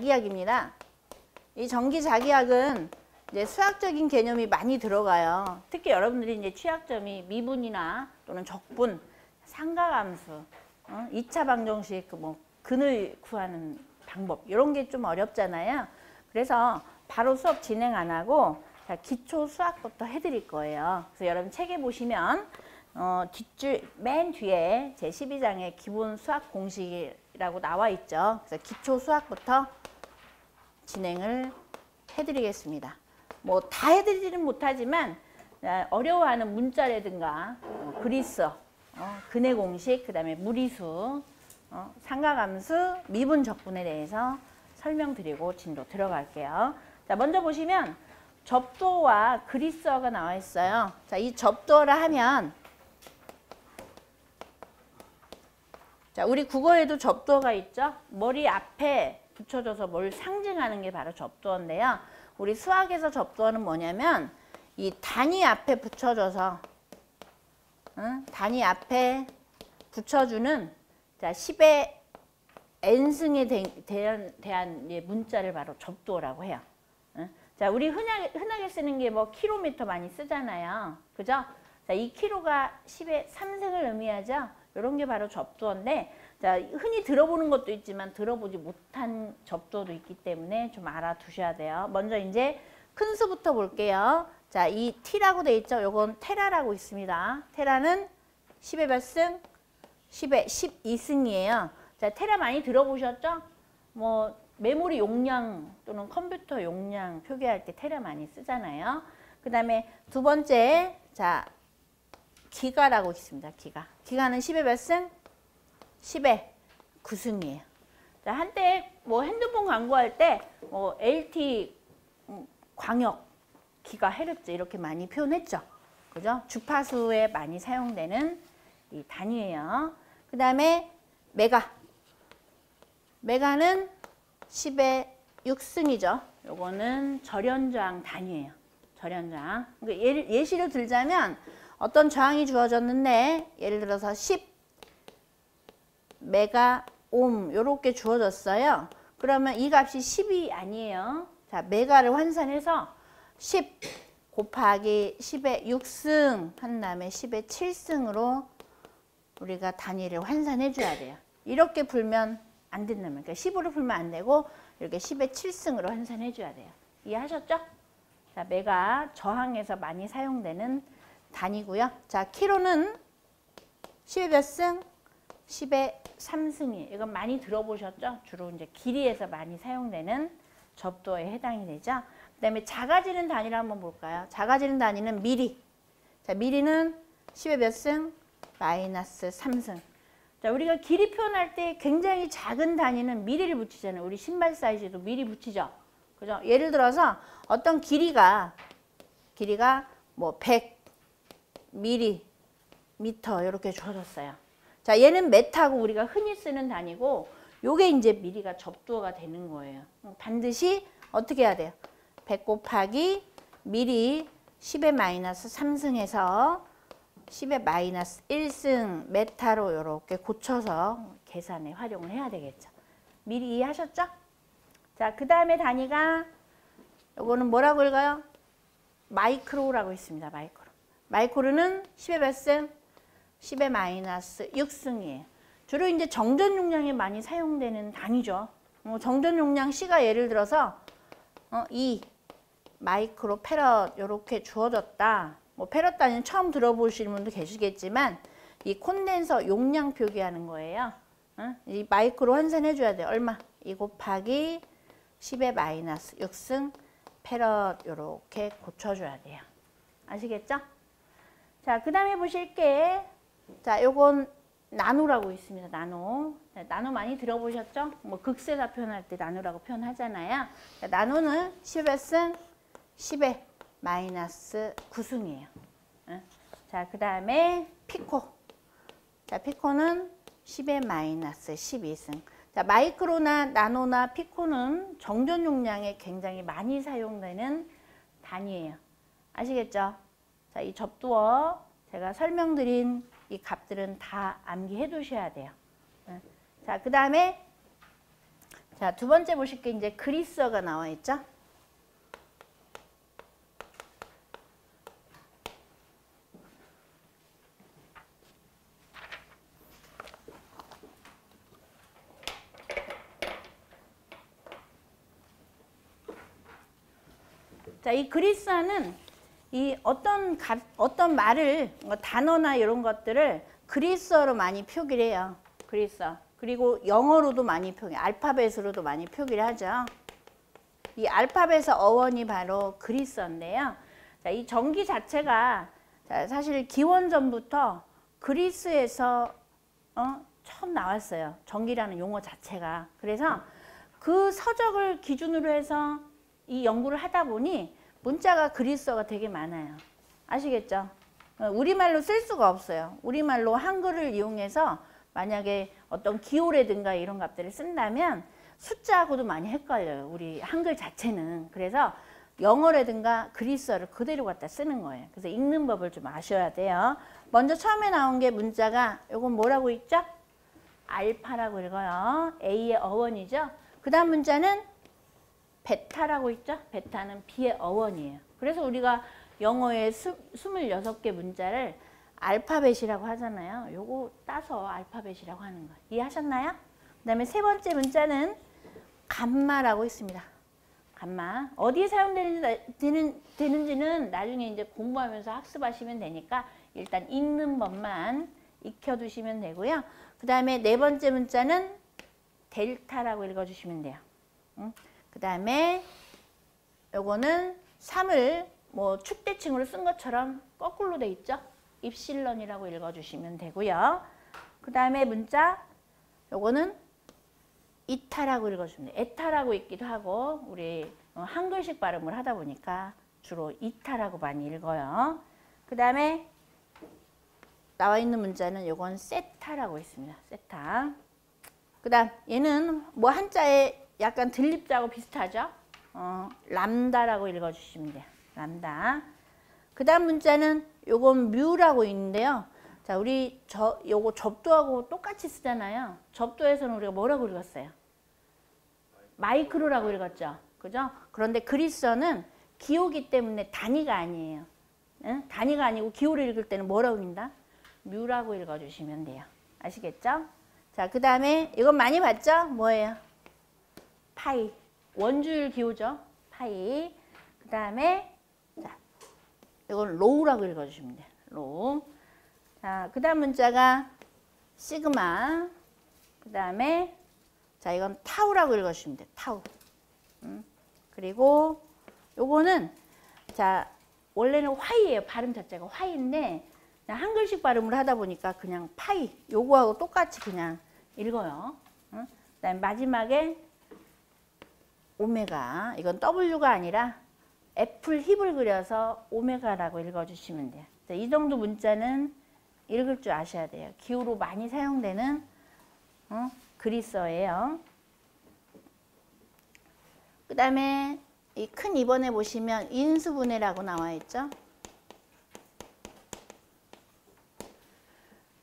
전기자기약입니다. 이 전기자기약은 이제 수학적인 개념이 많이 들어가요. 특히 여러분들이 이제 취약점이 미분이나 또는 적분, 상가함수, 2차 방정식, 뭐 근을 구하는 방법 이런 게 좀 어렵잖아요. 그래서 바로 수업 진행 안 하고 자, 기초 수학부터 해드릴 거예요. 그래서 여러분 책에 보시면 뒷줄 맨 뒤에 제 12장에 기본 수학 공식이라고 나와 있죠. 그래서 기초 수학부터 진행을 해드리겠습니다. 뭐 다 해드리지는 못하지만 어려워하는 문자라든가 그리스어, 근의 공식, 그 다음에 무리수, 상가함수, 미분 적분에 대해서 설명드리고 진도 들어갈게요. 자, 먼저 보시면 접두어와 그리스어가 나와 있어요. 자, 이 접두어라 하면 자, 우리 국어에도 접두어가 있죠. 머리 앞에 붙여줘서 뭘 상징하는 게 바로 접두어인데요. 우리 수학에서 접두어는 뭐냐면 이 단위 앞에 붙여줘서 단위 앞에 붙여주는 자, 10의 n승에 대한 문자를 바로 접두어라고 해요. 자, 우리 흔하게 쓰는 게 뭐 킬로미터 많이 쓰잖아요. 그죠? 자, 이 킬로가 10의 3승을 의미하죠. 이런 게 바로 접두어인데, 자, 흔히 들어보는 것도 있지만 들어보지 못한 접두어도 있기 때문에 좀 알아두셔야 돼요. 먼저 이제 큰 수부터 볼게요. 자, 이 t라고 돼 있죠. 요건 테라라고 있습니다. 테라는 10의 몇 승? 10의 12승이에요. 자, 테라 많이 들어보셨죠? 뭐 메모리 용량 또는 컴퓨터 용량 표기할 때 테라 많이 쓰잖아요. 그 다음에 두 번째, 자, 기가라고 있습니다. 기가는 10의 몇 승? 10의 9승이에요. 자, 한때 뭐 핸드폰 광고할 때 뭐 LT 광역 기가헤르츠 이렇게 많이 표현했죠. 그죠? 주파수에 많이 사용되는 이 단위예요. 그 다음에 메가는 10의 6승이죠. 요거는 절연저항 단위예요. 절연저항. 그러니까 예시를 들자면 어떤 저항이 주어졌는데 예를 들어서 10 메가옴 요렇게 주어졌어요. 그러면 이 값이 10이 아니에요. 자, 메가를 환산해서 10 곱하기 10의 6승 한 다음에 10의 7승으로 우리가 단위를 환산해 줘야 돼요. 이렇게 풀면 안 된다면, 그러니까 10으로 풀면 안 되고 이렇게 10의 7승으로 환산해 줘야 돼요. 이해하셨죠? 자, 메가 저항에서 많이 사용되는 단위고요. 자, 킬로는 10의 몇 승? 10의 3승이에요. 이건 많이 들어보셨죠? 주로 이제 길이에서 많이 사용되는 접두어에 해당이 되죠. 그 다음에 작아지는 단위를 한번 볼까요? 작아지는 단위는 미리. 자, 미리는 10의 몇 승? 마이너스 3승. 자, 우리가 길이 표현할 때 굉장히 작은 단위는 미리를 붙이잖아요. 우리 신발 사이즈도 미리 붙이죠. 그죠? 예를 들어서 어떤 길이가 뭐 100 미리 미터 이렇게 주어졌어요. 자, 얘는 메타고 우리가 흔히 쓰는 단위고 요게 이제 미리가 접두어가 되는 거예요. 반드시 어떻게 해야 돼요? 100 곱하기 미리 10의 마이너스 3승에서 10의 마이너스 1승 메타로 이렇게 고쳐서 계산에 활용을 해야 되겠죠. 미리 이해하셨죠? 자, 그 다음에 단위가 요거는 뭐라고 읽어요? 마이크로라고 있습니다. 마이크로는 10의 몇 승? 10의 마이너스 6승이에요. 주로 이제 정전 용량에 많이 사용되는 단위죠. 정전 용량 C가 예를 들어서 2 마이크로 페럿 이렇게 주어졌다. 뭐 페럿 단위는 처음 들어보시는 분도 계시겠지만 이 콘덴서 용량 표기하는 거예요. 이 마이크로 환산해 줘야 돼요. 얼마? 2 곱하기 10의 마이너스 6승 페럿 이렇게 고쳐줘야 돼요. 아시겠죠? 자, 그 다음에 보실 게 자, 요건 나노라고 있습니다. 나노. 자, 나노 많이 들어보셨죠? 뭐 극세사 표현할 때 나노라고 표현하잖아요. 자, 나노는 10의 몇 승? 10의 마이너스 9승이에요. 자, 그 다음에 피코. 자, 피코는 10의 마이너스 12승. 자, 마이크로나 나노나 피코는 정전 용량에 굉장히 많이 사용되는 단위예요. 아시겠죠? 자, 이 접두어 제가 설명드린 이 값들은 다 암기해 두셔야 돼요. 자, 그 다음에 자, 두 번째 보실 게 이제 그리스어가 나와 있죠. 자, 이 그리스어는 이 어떤 말을 단어나 이런 것들을 그리스어로 많이 표기를 해요. 그리스어. 그리고 영어로도 많이 알파벳으로도 많이 표기를 하죠. 이 알파벳의 어원이 바로 그리스어인데요. 자, 이 전기 자체가 사실 기원전부터 그리스에서 처음 나왔어요. 전기라는 용어 자체가. 그래서 그 서적을 기준으로 해서 이 연구를 하다 보니 문자가 그리스어가 되게 많아요. 아시겠죠? 우리말로 쓸 수가 없어요. 우리말로 한글을 이용해서 만약에 어떤 기호라든가 이런 값들을 쓴다면 숫자하고도 많이 헷갈려요. 우리 한글 자체는. 그래서 영어라든가 그리스어를 그대로 갖다 쓰는 거예요. 그래서 읽는 법을 좀 아셔야 돼요. 먼저 처음에 나온 게 문자가 이건 뭐라고 읽죠? 알파라고 읽어요. A의 어원이죠. 그 다음 문자는 베타라고 있죠? 베타는 B의 어원이에요. 그래서 우리가 영어의 26개 문자를 알파벳이라고 하잖아요. 요거 따서 알파벳이라고 하는 거예요. 이해하셨나요? 그 다음에 세 번째 문자는 감마라고 있습니다. 감마. 어디에 사용되는지는 나중에 이제 공부하면서 학습하시면 되니까 일단 읽는 법만 익혀두시면 되고요. 그 다음에 네 번째 문자는 델타라고 읽어주시면 돼요. 그 다음에 요거는 3을 뭐 축대칭으로 쓴 것처럼 거꾸로 돼 있죠. 입실론이라고 읽어주시면 되고요. 그 다음에 문자 요거는 이타라고 읽어주면 돼요. 에타라고 읽기도 하고 우리 한글식 발음을 하다 보니까 주로 이타라고 많이 읽어요. 그 다음에 나와 있는 문자는 요건 세타라고 있습니다. 세타. 그 다음 얘는 뭐 한자에 약간 들립자하고 비슷하죠. 람다라고 읽어주시면 돼요. 람다. 그 다음 문자는 요건 뮤라고 있는데요. 자, 우리 요거 접두하고 똑같이 쓰잖아요. 접두에서는 우리가 뭐라고 읽었어요? 마이크로라고 읽었죠. 그죠? 그런데 그리스어는 기호기 때문에 단위가 아니에요. 응? 단위가 아니고 기호를 읽을 때는 뭐라고 읽는다? 뮤라고 읽어주시면 돼요. 아시겠죠? 자, 그 다음에 이건 많이 봤죠? 뭐예요? 파이. 원주율 기호죠. 파이. 그 다음에 자, 이건 로우라고 읽어주시면 돼요. 로우. 자, 그 다음 문자가 시그마. 그 다음에 자, 이건 타우라고 읽어주시면 돼요. 타우. 그리고 요거는 자, 원래는 화이예요. 발음 자체가 화이인데 한글식 발음을 하다 보니까 그냥 파이. 요거하고 똑같이 그냥 읽어요. 그 다음에 마지막에 오메가. 이건 W가 아니라 애플 힙을 그려서 오메가라고 읽어주시면 돼요. 자, 이 정도 문자는 읽을 줄 아셔야 돼요. 기호로 많이 사용되는 그리스어예요. 그 다음에 이 큰 2번에 보시면 인수분해라고 나와 있죠.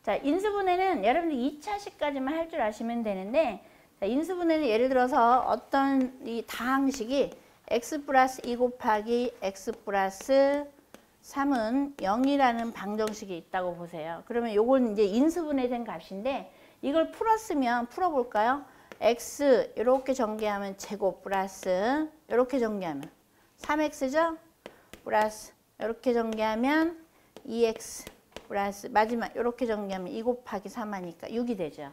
자, 인수분해는 여러분들 2차식까지만 할 줄 아시면 되는데 자, 인수분해는 예를 들어서 어떤 이 다항식이 x 플러스 2 곱하기 x 플러스 3은 0이라는 방정식이 있다고 보세요. 그러면 요건 이제 인수분해된 값인데 이걸 풀었으면 풀어볼까요? x 이렇게 전개하면 제곱 플러스 이렇게 전개하면 3x죠? 플러스 이렇게 전개하면 2x 플러스 마지막 이렇게 전개하면 2 곱하기 3 하니까 6이 되죠.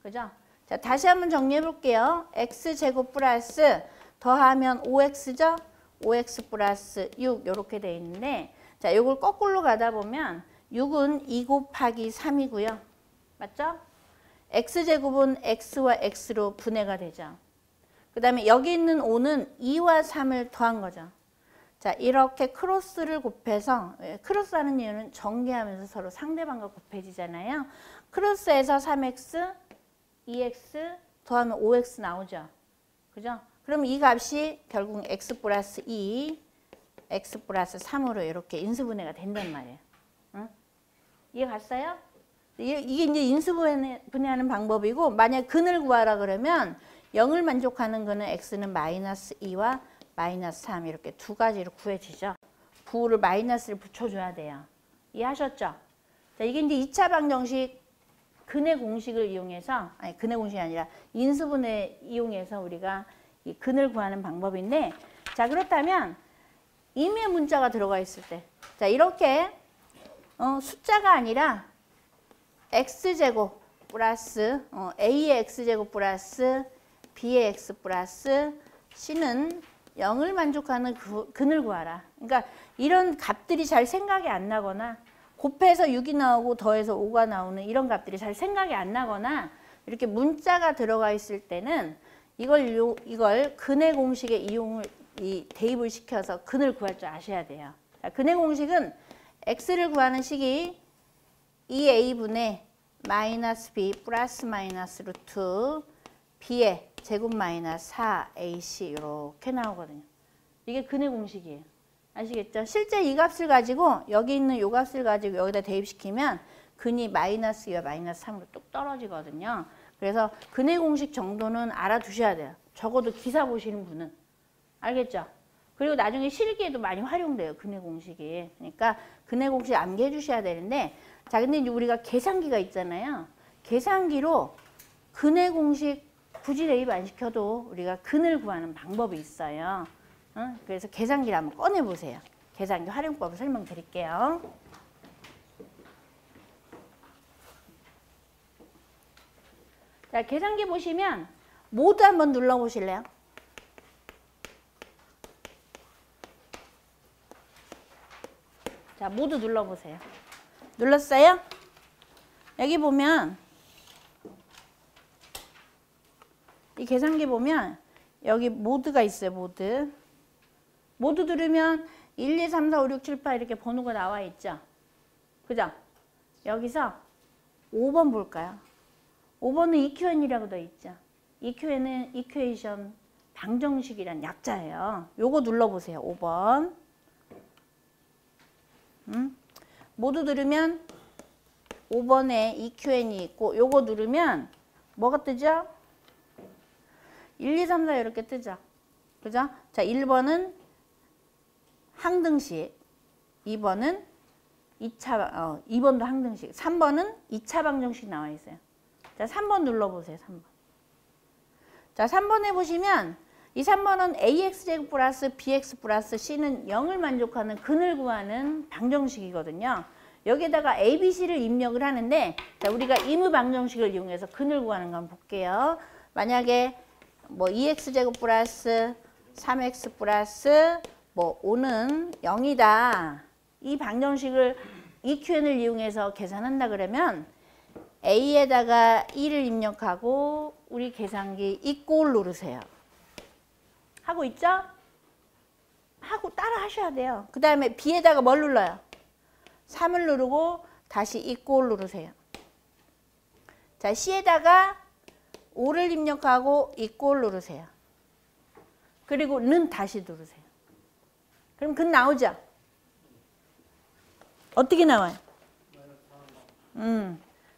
그죠? 자, 다시 한번 정리해 볼게요. x제곱 플러스 더하면 5x죠? 5x 플러스 6 이렇게 돼 있는데 자, 이걸 거꾸로 가다 보면 6은 2 곱하기 3이고요. 맞죠? x제곱은 x와 x로 분해가 되죠. 그 다음에 여기 있는 5는 2와 3을 더한 거죠. 자, 이렇게 크로스를 곱해서 크로스하는 이유는 전개하면서 서로 상대방과 곱해지잖아요. 크로스에서 3x, 2x 더하면 5x 나오죠. 그죠? 그럼 이 값이 결국 x 플러스 2, x 플러스 3으로 이렇게 인수분해가 된단 말이에요. 응? 이해 갔어요? 이게 이제 인수분해하는 방법이고 만약 근을 구하라 그러면 0을 만족하는 거는 x는 마이너스 2와 마이너스 3 이렇게 두 가지로 구해지죠. 부호를 마이너스를 붙여줘야 돼요. 이해하셨죠? 자, 이게 이제 2차 방정식 근의 공식을 이용해서, 아니 근의 공식이 아니라 인수분해 이용해서 우리가 이 근을 구하는 방법인데, 자 그렇다면 임의 문자가 들어가 있을 때, 자 이렇게 숫자가 아니라 x제곱 플러스 a의 x제곱 플러스 b의 x 플러스 c는 0을 만족하는 근을 구하라. 그러니까 이런 값들이 잘 생각이 안 나거나 곱해서 6이 나오고 더해서 5가 나오는 이런 값들이 잘 생각이 안 나거나 이렇게 문자가 들어가 있을 때는 이걸 근의 공식에 대입을 시켜서 근을 구할 줄 아셔야 돼요. 자, 근의 공식은 x를 구하는 식이 2a분의 마이너스 b 플러스 마이너스 루트 b의 제곱 마이너스 4ac 이렇게 나오거든요. 이게 근의 공식이에요. 아시겠죠? 실제 이 값을 가지고 여기 있는 이 값을 가지고 여기다 대입시키면 근이 마이너스 2와 마이너스 3으로 뚝 떨어지거든요. 그래서 근의 공식 정도는 알아두셔야 돼요. 적어도 기사 보시는 분은. 알겠죠? 그리고 나중에 실기에도 많이 활용돼요. 근의 공식이. 그러니까 근의 공식 암기해 주셔야 되는데, 자 근데 이제 우리가 계산기가 있잖아요. 계산기로 근의 공식 굳이 대입 안 시켜도 우리가 근을 구하는 방법이 있어요. 그래서 계산기를 한번 꺼내 보세요. 계산기 활용법을 설명드릴게요. 자, 계산기 보시면 모두 한번 눌러 보실래요? 자, 모두 눌러 보세요. 눌렀어요? 여기 보면 이 계산기 보면 여기 모드가 있어요. 모드 누르면 1, 2, 3, 4, 5, 6, 7, 8 이렇게 번호가 나와 있죠. 그죠? 여기서 5번 볼까요? 5번은 EQN이라고 되어 있죠. EQN은 이퀘이션 방정식이란 약자예요. 요거 눌러보세요. 5번. 모두 누르면 5번에 EQN이 있고 요거 누르면 뭐가 뜨죠? 1, 2, 3, 4 이렇게 뜨죠. 그죠? 자, 1번은 항등식, 2번은 2번도 항등식, 3번은 2차 방정식 나와 있어요. 자, 3번 눌러보세요. 3번. 자, 3번에 보시면 이 3번은 ax제곱 플러스 bx 플러스 c는 0을 만족하는 근을 구하는 방정식이거든요. 여기에다가 a, b, c를 입력을 하는데, 자, 우리가 임의 방정식을 이용해서 근을 구하는 거 한번 볼게요. 만약에 뭐 2x제곱 플러스 3x 플러스 뭐 5는 0이다. 이 방정식을 EQN을 이용해서 계산한다 그러면 A에다가 2를 입력하고 우리 계산기 이꼴 누르세요. 하고 있죠? 하고 따라 하셔야 돼요. 그 다음에 B에다가 뭘 눌러요? 3을 누르고 다시 이꼴 누르세요. 자, C에다가 5를 입력하고 이꼴 누르세요. 그리고 는 다시 누르세요. 그럼 근 나오죠? 어떻게 나와요?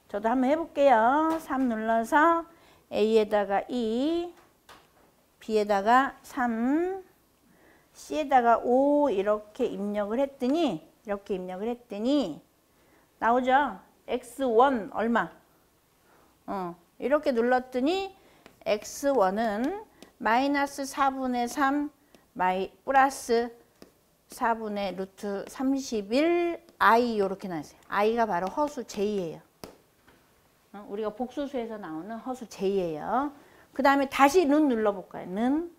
저도 한번 해볼게요. 3 눌러서 A에다가 2, B에다가 3, C에다가 5 이렇게 입력을 했더니 나오죠? X1 얼마? 이렇게 눌렀더니 X1은 마이너스 4분의 3 플러스 4분의 루트 31 I 이렇게 나왔어요. I가 바로 허수 J예요. 우리가 복수수에서 나오는 허수 J예요. 그 다음에 다시 는 눌러볼까요? 는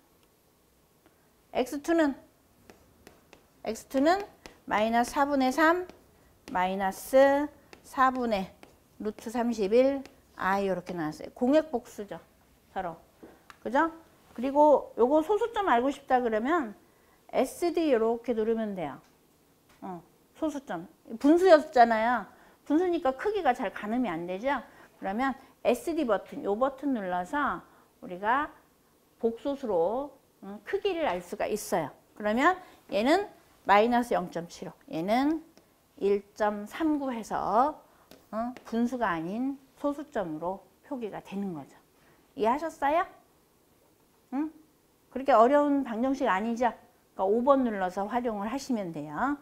X2는 마이너스 4분의 3 마이너스 4분의 루트 31 I 이렇게 나왔어요. 공액복수죠. 서로. 그죠? 그리고 요거 소수점 알고 싶다 그러면 SD 이렇게 누르면 돼요. 소수점. 분수였잖아요. 분수니까 크기가 잘 가늠이 안 되죠? 그러면 SD 버튼, 요 버튼 눌러서 우리가 복소수로 크기를 알 수가 있어요. 그러면 얘는 마이너스 0.75, 얘는 1.39 해서 분수가 아닌 소수점으로 표기가 되는 거죠. 이해하셨어요? 응? 그렇게 어려운 방정식 아니죠? 그러니까 5번 눌러서 활용을 하시면 돼요.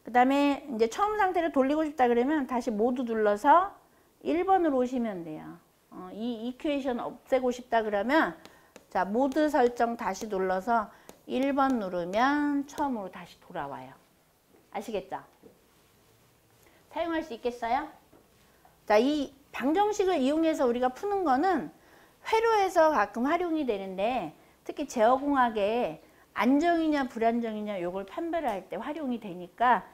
그 다음에 이제 처음 상태로 돌리고 싶다 그러면 다시 모두 눌러서 1번으로 오시면 돼요. 이 이퀘이션 없애고 싶다 그러면 자, 모드 설정 다시 눌러서 1번 누르면 처음으로 다시 돌아와요. 아시겠죠? 사용할 수 있겠어요? 자, 이 방정식을 이용해서 우리가 푸는 거는 회로에서 가끔 활용이 되는데 특히 제어공학에 안정이냐 불안정이냐 요걸 판별할 때 활용이 되니까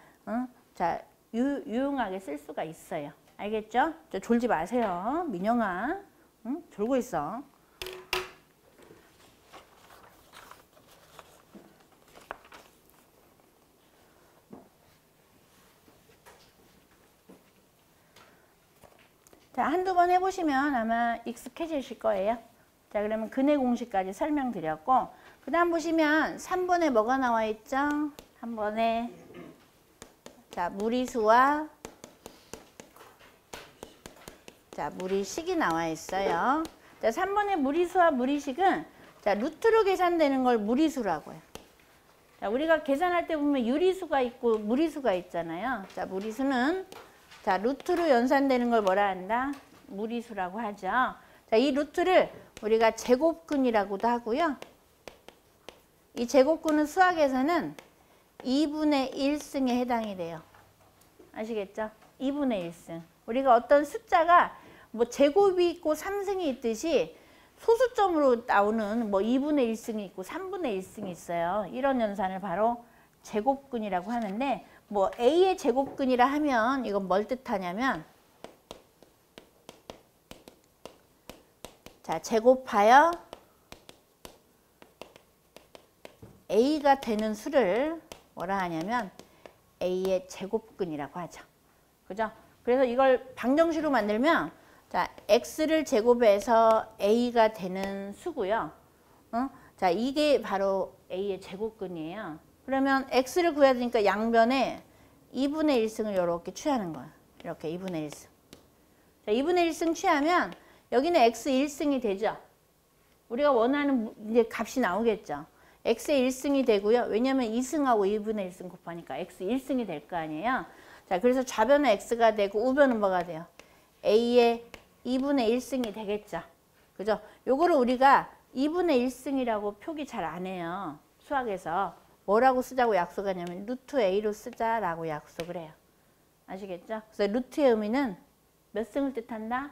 자, 유용하게 쓸 수가 있어요. 알겠죠? 저 졸지 마세요. 민영아. 졸고 있어. 자, 한두 번 해보시면 아마 익숙해지실 거예요. 자, 그러면 근해 공식까지 설명드렸고, 그 다음 보시면 3번에 뭐가 나와 있죠? 3번에 자, 무리수와 자, 무리식이 나와 있어요. 자, 3번의 무리수와 무리식은 자, 루트로 계산되는 걸 무리수라고 해요. 자, 우리가 계산할 때 보면 유리수가 있고 무리수가 있잖아요. 자, 무리수는 자, 루트로 연산되는 걸 뭐라 한다? 무리수라고 하죠. 자, 이 루트를 우리가 제곱근이라고도 하고요. 이 제곱근은 수학에서는 2분의 1승에 해당이 돼요. 아시겠죠? 2분의 1승. 우리가 어떤 숫자가 뭐 제곱이 있고 3승이 있듯이 소수점으로 나오는 뭐 2분의 1승이 있고 3분의 1승이 있어요. 이런 연산을 바로 제곱근이라고 하는데 뭐 A의 제곱근이라 하면 이건 뭘 뜻하냐면 자, 제곱하여 A가 되는 수를 뭐라 하냐면 A의 제곱근이라고 하죠. 그죠? 그래서 이걸 방정식으로 만들면 자, X를 제곱해서 A가 되는 수고요. 자, 이게 바로 A의 제곱근이에요. 그러면 X를 구해야 되니까 양변에 2분의 1승을 이렇게 취하는 거예요. 이렇게 2분의 1승. 자, 2분의 1승 취하면 여기는 X 1승이 되죠. 우리가 원하는 이제 값이 나오겠죠. X의 1승이 되고요. 왜냐하면 2승하고 2분의 1승 곱하니까 X 1승이 될 거 아니에요. 자, 그래서 좌변은 X가 되고 우변은 뭐가 돼요? A의 2분의 1승이 되겠죠. 그죠? 요거를 우리가 2분의 1승이라고 표기 잘 안 해요. 수학에서. 뭐라고 쓰자고 약속하냐면 루트 A로 쓰자라고 약속을 해요. 아시겠죠? 그래서 루트의 의미는 몇 승을 뜻한다?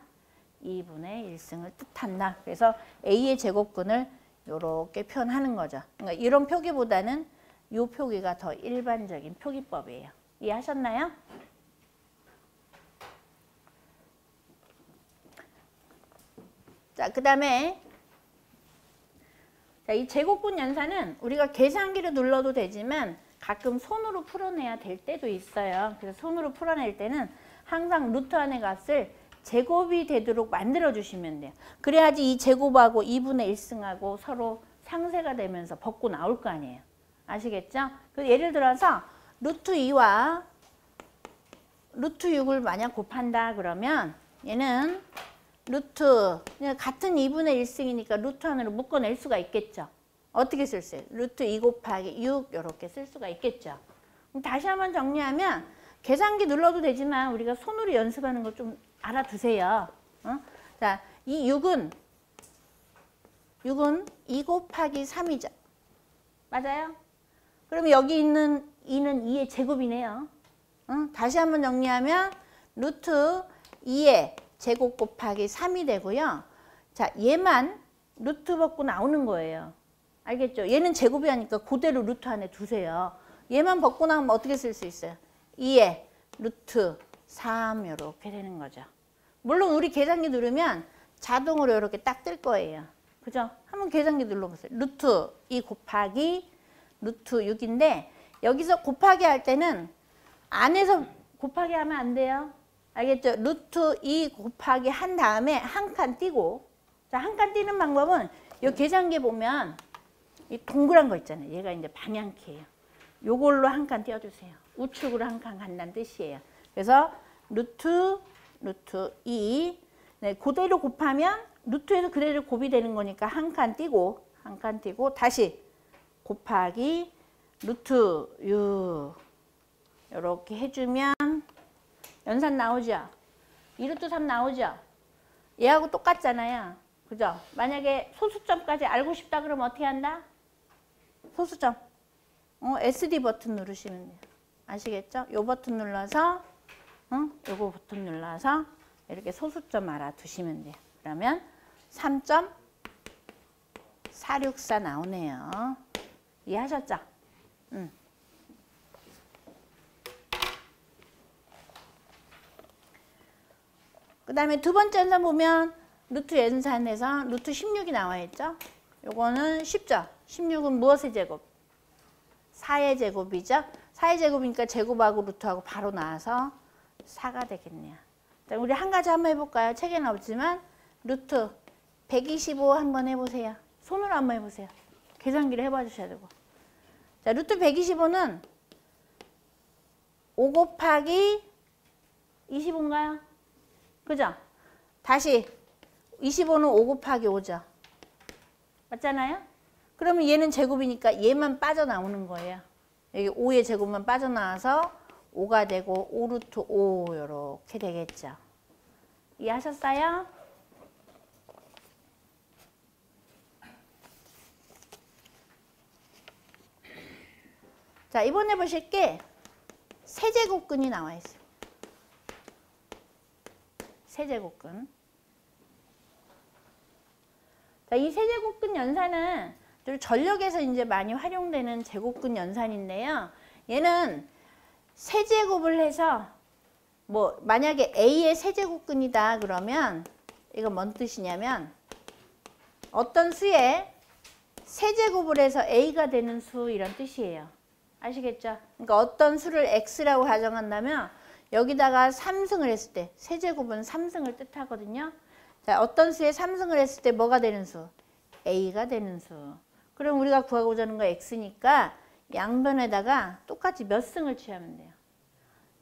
2분의 1승을 뜻한다. 그래서 A의 제곱근을 이렇게 표현하는 거죠. 그러니까 이런 표기보다는 이 표기가 더 일반적인 표기법이에요. 이해하셨나요? 자, 그 다음에 자, 이 제곱근 연산은 우리가 계산기로 눌러도 되지만 가끔 손으로 풀어내야 될 때도 있어요. 그래서 손으로 풀어낼 때는 항상 루트 안의 값을 제곱이 되도록 만들어 주시면 돼요. 그래야지 이 제곱하고 2분의 1승하고 서로 상쇄가 되면서 벗고 나올 거 아니에요. 아시겠죠? 그래서 예를 들어서 루트 2와 루트 6을 만약 곱한다 그러면 얘는 루트 같은 2분의 1승이니까 루트 안으로 묶어낼 수가 있겠죠. 어떻게 쓸 수 있어요? 루트 2 곱하기 6 이렇게 쓸 수가 있겠죠. 그럼 다시 한번 정리하면 계산기 눌러도 되지만 우리가 손으로 연습하는 거 좀 알아두세요. 자, 이 6은 2 곱하기 3이죠. 맞아요? 그럼 여기 있는 2는 2의 제곱이네요. 다시 한번 정리하면 루트 2의 제곱 곱하기 3이 되고요. 자, 얘만 루트 벗고 나오는 거예요. 알겠죠? 얘는 제곱이 하니까 그대로 루트 안에 두세요. 얘만 벗고 나오면 어떻게 쓸 수 있어요? 2의 루트 3 이렇게 되는 거죠. 물론 우리 계산기 누르면 자동으로 이렇게 딱 뜰 거예요. 그죠? 한번 계산기 눌러보세요. 루트 2 곱하기 루트 6인데 여기서 곱하기 할 때는 안에서 곱하기 하면 안 돼요. 알겠죠? 루트 2 곱하기 한 다음에 한 칸 띄고 자, 한 칸 띄는 방법은 이 계산기에 보면 이 동그란 거 있잖아요. 얘가 이제 방향키예요. 요걸로 한 칸 띄워주세요. 우측으로 한 칸 간다는 뜻이에요. 그래서 루트 2 네, 그대로 곱하면 루트에서 그대로 곱이 되는 거니까 한 칸 띄고 다시 곱하기 루트 6 이렇게 해주면 연산 나오죠? 2루트 3 나오죠? 얘하고 똑같잖아요. 그죠? 만약에 소수점까지 알고 싶다 그러면 어떻게 한다? 소수점. SD 버튼 누르시면 돼요. 아시겠죠? 요 버튼 눌러서 요거 버튼 눌러서 이렇게 소수점 알아두시면 돼요. 그러면 3.464 나오네요. 이해하셨죠? 그 다음에 두 번째 연산 보면 루트 연산에서 루트 16이 나와 있죠? 요거는 쉽죠? 16은 무엇의 제곱? 4의 제곱이죠? 4의 제곱이니까 제곱하고 루트하고 바로 나와서 4가 되겠네요. 자, 우리 한 가지 한번 해볼까요? 책에는 없지만 루트 125 한번 해보세요. 손으로 한번 해보세요. 계산기를 해봐 주셔야 되고. 자, 루트 125는 5 곱하기 25인가요? 그죠? 다시 25는 5 곱하기 5죠. 맞잖아요? 그러면 얘는 제곱이니까 얘만 빠져나오는 거예요. 여기 5의 제곱만 빠져나와서 5가 되고 5루트 5 이렇게 되겠죠. 이해하셨어요? 자, 이번에 보실 게 세제곱근이 나와 있어요. 세제곱근. 자, 이 세제곱근 연산은 전력에서 이제 많이 활용되는 제곱근 연산인데요. 얘는 세제곱을 해서 뭐 만약에 A의 세제곱근이다 그러면 이거 뭔 뜻이냐면 어떤 수에 세제곱을 해서 A가 되는 수 이런 뜻이에요. 아시겠죠? 그러니까 어떤 수를 X라고 가정한다면 여기다가 3승을 했을 때 세제곱은 3승을 뜻하거든요. 자, 어떤 수에 3승을 했을 때 뭐가 되는 수? A가 되는 수. 그럼 우리가 구하고자 하는 거 X니까 양변에다가 똑같이 몇 승을 취하면 돼요?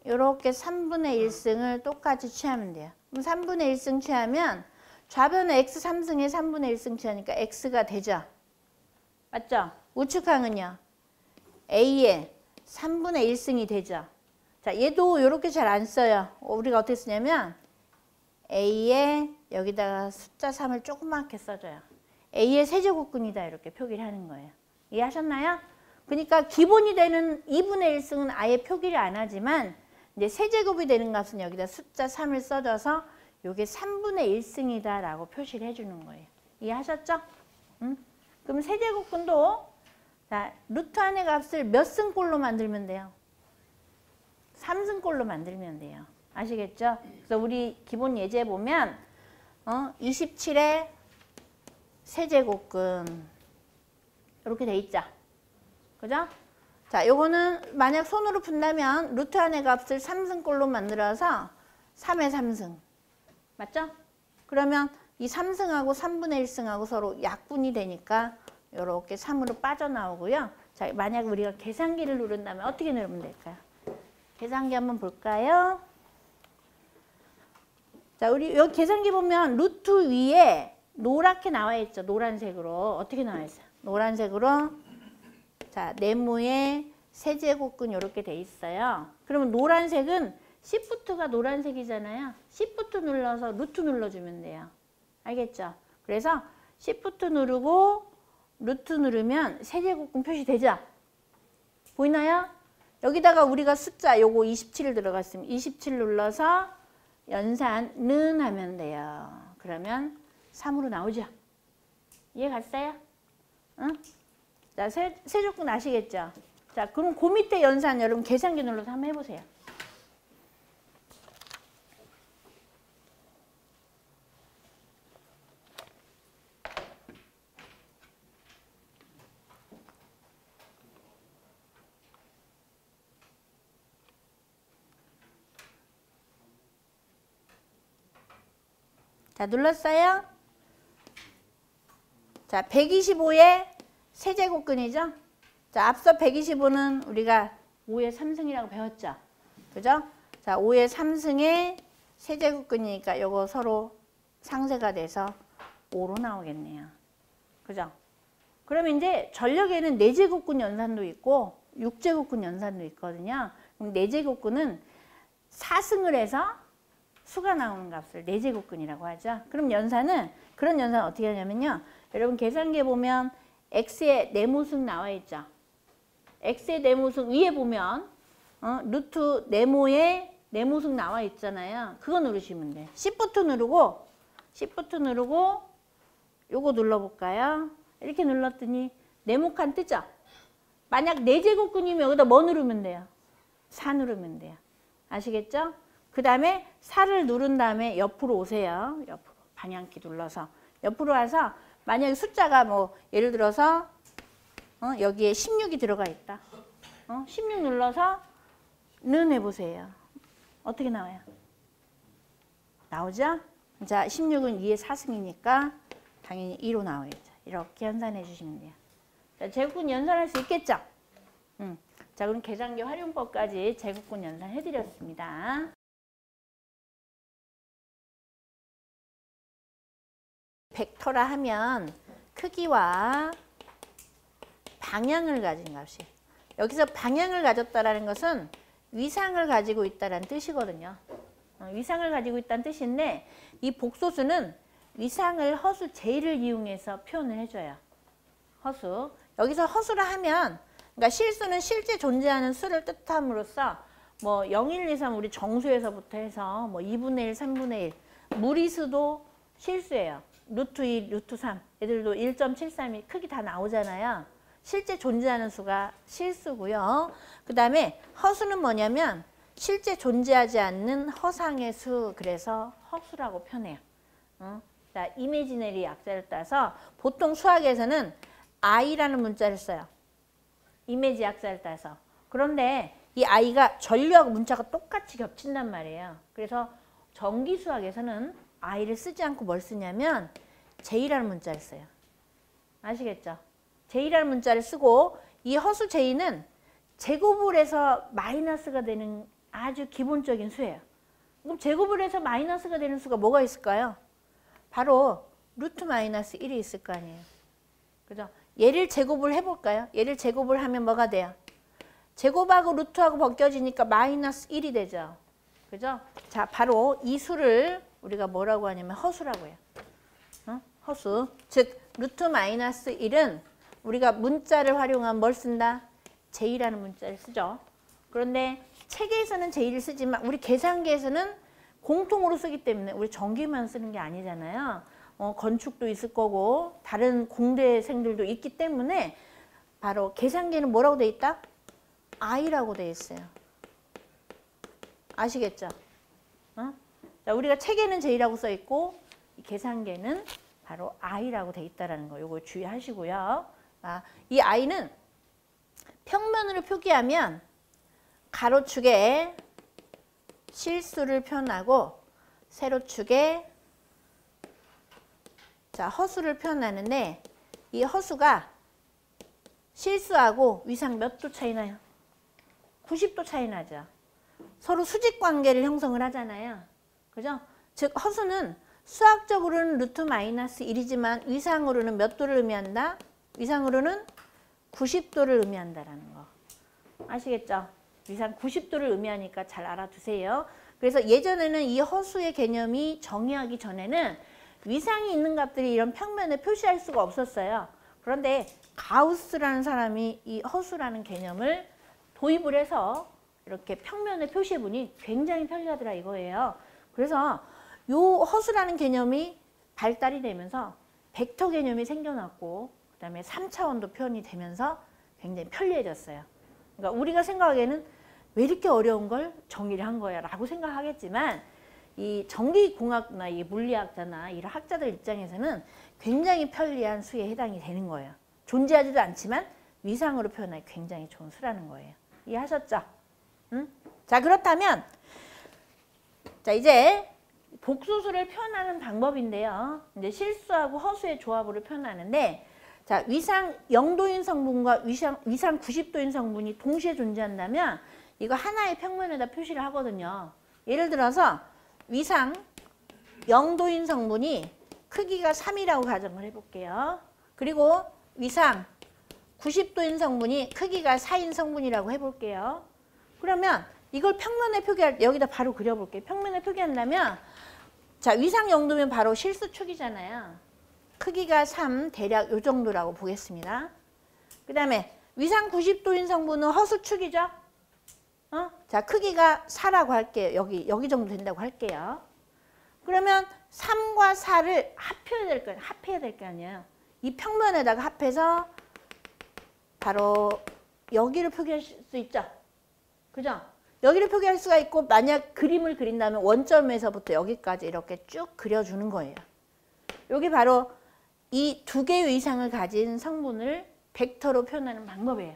이렇게 3분의 1승을 똑같이 취하면 돼요. 그럼 3분의 1승 취하면 좌변에 X 3승에 3분의 1승 취하니까 X가 되죠? 맞죠? 우측항은요? A의 3분의 1승이 되죠? 자, 얘도 이렇게 잘 안 써요. 우리가 어떻게 쓰냐면 A에 여기다가 숫자 3을 조그맣게 써줘요. A의 세제곱근이다 이렇게 표기를 하는 거예요. 이해하셨나요? 그러니까 기본이 되는 2분의 1승은 아예 표기를 안 하지만 이제 세제곱이 되는 값은 여기다 숫자 3을 써줘서 이게 3분의 1승이다 라고 표시를 해주는 거예요. 이해하셨죠? 그럼 세제곱근도 자, 루트 안의 값을 몇 승꼴로 만들면 돼요? 3승꼴로 만들면 돼요. 아시겠죠? 그래서 우리 기본 예제 보면 27의 세제곱근 이렇게 돼 있죠? 그죠? 자, 요거는 만약 손으로 푼다면 루트 안의 값을 3승꼴로 만들어서 3의 3승. 맞죠? 그러면 이 3승하고 3분의 1승하고 서로 약분이 되니까 이렇게 3으로 빠져나오고요. 자, 만약 우리가 계산기를 누른다면 어떻게 누르면 될까요? 계산기 한번 볼까요? 자, 우리 여기 계산기 보면 루트 위에 노랗게 나와 있죠. 노란색으로. 어떻게 나와 있어요? 노란색으로. 자, 네모에 세제곱근 이렇게 돼 있어요. 그러면 노란색은 Shift가 노란색이잖아요. Shift 눌러서 루트 눌러주면 돼요. 알겠죠? 그래서 Shift 누르고 루트 누르면 세제곱근 표시되죠? 보이나요? 여기다가 우리가 숫자 요거 27을 들어갔으면 27 눌러서 연산은 하면 돼요. 그러면 3으로 나오죠? 이해 갔어요? 응? 자, 세제곱근 아시겠죠? 자, 그럼 그 밑에 연산 여러분 계산기 눌러서 한번 해보세요. 자, 눌렀어요? 자, 125의 세제곱근이죠? 자, 앞서 125는 우리가 5의 3승이라고 배웠죠? 그죠? 자, 5의 3승의 세제곱근이니까 요거 서로 상쇄가 돼서 5로 나오겠네요. 그죠? 그러면 이제 전력에는 4제곱근 연산도 있고 6제곱근 연산도 있거든요. 그럼 4제곱근은 4승을 해서 수가 나오는 값을 4제곱근이라고 하죠. 그럼 연산은 그런 연산 어떻게 하냐면요. 여러분 계산기에 보면 x의 네모승 나와 있죠. x의 네모승 위에 보면 루트 네모의 네모승 나와 있잖아요. 그거 누르시면 돼요. Shift 누르고 요거 눌러볼까요? 이렇게 눌렀더니 네모칸 뜨죠? 만약 4제곱근이면 여기다 뭐 누르면 돼요? 4 누르면 돼요. 아시겠죠? 그 다음에 4를 누른 다음에 옆으로 오세요. 옆으로 방향키 눌러서 옆으로 와서 만약에 숫자가 뭐 예를 들어서 여기에 16이 들어가 있다. 16 눌러서 는 해보세요. 어떻게 나와요? 나오죠? 자, 16은 2의 4승이니까 당연히 2로 나오겠죠. 이렇게 연산해 주시면 돼요. 자, 제곱근 연산할 수 있겠죠? 자, 그럼 계산기 활용법까지 제곱근 연산해 드렸습니다. 벡터라 하면 크기와 방향을 가진 값이. 여기서 방향을 가졌다라는 것은 위상을 가지고 있다는 뜻이거든요. 위상을 가지고 있다는 뜻인데 이 복소수는 위상을 허수 j-를 이용해서 표현을 해줘요. 허수. 여기서 허수라 하면 그러니까 실수는 실제 존재하는 수를 뜻함으로써 뭐 0, 1, 2, 3 우리 정수에서부터 해서 뭐 2분의 1, 3분의 1 무리수도 실수예요. 루트 2, 루트 3 애들도 1.73이 크기 다 나오잖아요. 실제 존재하는 수가 실수고요. 그 다음에 허수는 뭐냐면 실제 존재하지 않는 허상의 수, 그래서 허수라고 표현해요. 자, 이미지너리 약자를 따서 보통 수학에서는 i라는 문자를 써요. 이미지 약자를 따서. 그런데 이 i가 전류하고 문자가 똑같이 겹친단 말이에요. 그래서 전기 수학에서는 i를 쓰지 않고 뭘 쓰냐면 j라는 문자를 써요. 아시겠죠? j라는 문자를 쓰고 이 허수 j는 제곱을 해서 마이너스가 되는 아주 기본적인 수예요. 그럼 제곱을 해서 마이너스가 되는 수가 뭐가 있을까요? 바로 루트 마이너스 1이 있을 거 아니에요. 그죠? 얘를 제곱을 해볼까요? 얘를 제곱을 하면 뭐가 돼요? 제곱하고 루트하고 벗겨지니까 마이너스 1이 되죠. 그죠? 자, 바로 이 수를 우리가 뭐라고 하냐면 허수라고 해요. 허수. 즉, 루트 마이너스 1은 우리가 문자를 활용하면 뭘 쓴다? j라는 문자를 쓰죠. 그런데 책에서는 j를 쓰지만 우리 계산기에서는 공통으로 쓰기 때문에 우리 전기만 쓰는 게 아니잖아요. 건축도 있을 거고 다른 공대생들도 있기 때문에 바로 계산기에는 뭐라고 돼 있다? i라고 돼 있어요. 아시겠죠? 자, 우리가 책에는 j라고 써 있고 계산기에는 바로 i라고 돼 있다는 거 요거 주의하시고요. 이 i는 평면으로 표기하면 가로축에 실수를 표현하고 세로축에 자, 허수를 표현하는데 이 허수가 실수하고 위상 몇 도 차이 나요? 90도 차이 나죠. 서로 수직 관계를 형성을 하잖아요. 그죠? 즉 허수는 수학적으로는 루트 마이너스 1이지만 위상으로는 몇 도를 의미한다? 위상으로는 90도를 의미한다라는 거. 아시겠죠? 위상 90도를 의미하니까 잘 알아두세요. 그래서 예전에는 이 허수의 개념이 정의하기 전에는 위상이 있는 값들이 이런 평면에 표시할 수가 없었어요. 그런데 가우스라는 사람이 이 허수라는 개념을 도입을 해서 이렇게 평면에 표시해보니 굉장히 편리하더라 이거예요. 그래서 이 허수라는 개념이 발달이 되면서 벡터 개념이 생겨났고 그 다음에 3차원도 표현이 되면서 굉장히 편리해졌어요. 그러니까 우리가 생각하기에는 왜 이렇게 어려운 걸 정의를 한 거야 라고 생각하겠지만 이 전기공학나 이 물리학자나 이런 학자들 입장에서는 굉장히 편리한 수에 해당이 되는 거예요. 존재하지도 않지만 위상으로 표현하기 굉장히 좋은 수라는 거예요. 이해하셨죠? 자, 그렇다면 자, 이제 복소수를 표현하는 방법인데요. 이제 실수하고 허수의 조합으로 표현하는데 자, 위상 0도인 성분과 위상 90도인 성분이 동시에 존재한다면 이거 하나의 평면에다 표시를 하거든요. 예를 들어서 위상 0도인 성분이 크기가 3이라고 가정을 해볼게요. 그리고 위상 90도인 성분이 크기가 4인 성분이라고 해볼게요. 그러면 이걸 평면에 표기할 때 여기다 바로 그려볼게요. 평면에 표기한다면 자, 위상 0도면 바로 실수축이잖아요. 크기가 3, 대략 요 정도라고 보겠습니다. 그 다음에 위상 90도인 성분은 허수축이죠. 자, 크기가 4라고 할게요. 여기 정도 된다고 할게요. 그러면 3과 4를 합해야 될 거 아니에요. 이 평면에다가 합해서 바로 여기를 표기할 수 있죠. 그죠? 여기를 표기할 수가 있고, 만약 그림을 그린다면 원점에서부터 여기까지 이렇게 쭉 그려주는 거예요. 여기 바로 이 두 개의 이상을 가진 성분을 벡터로 표현하는 방법이에요.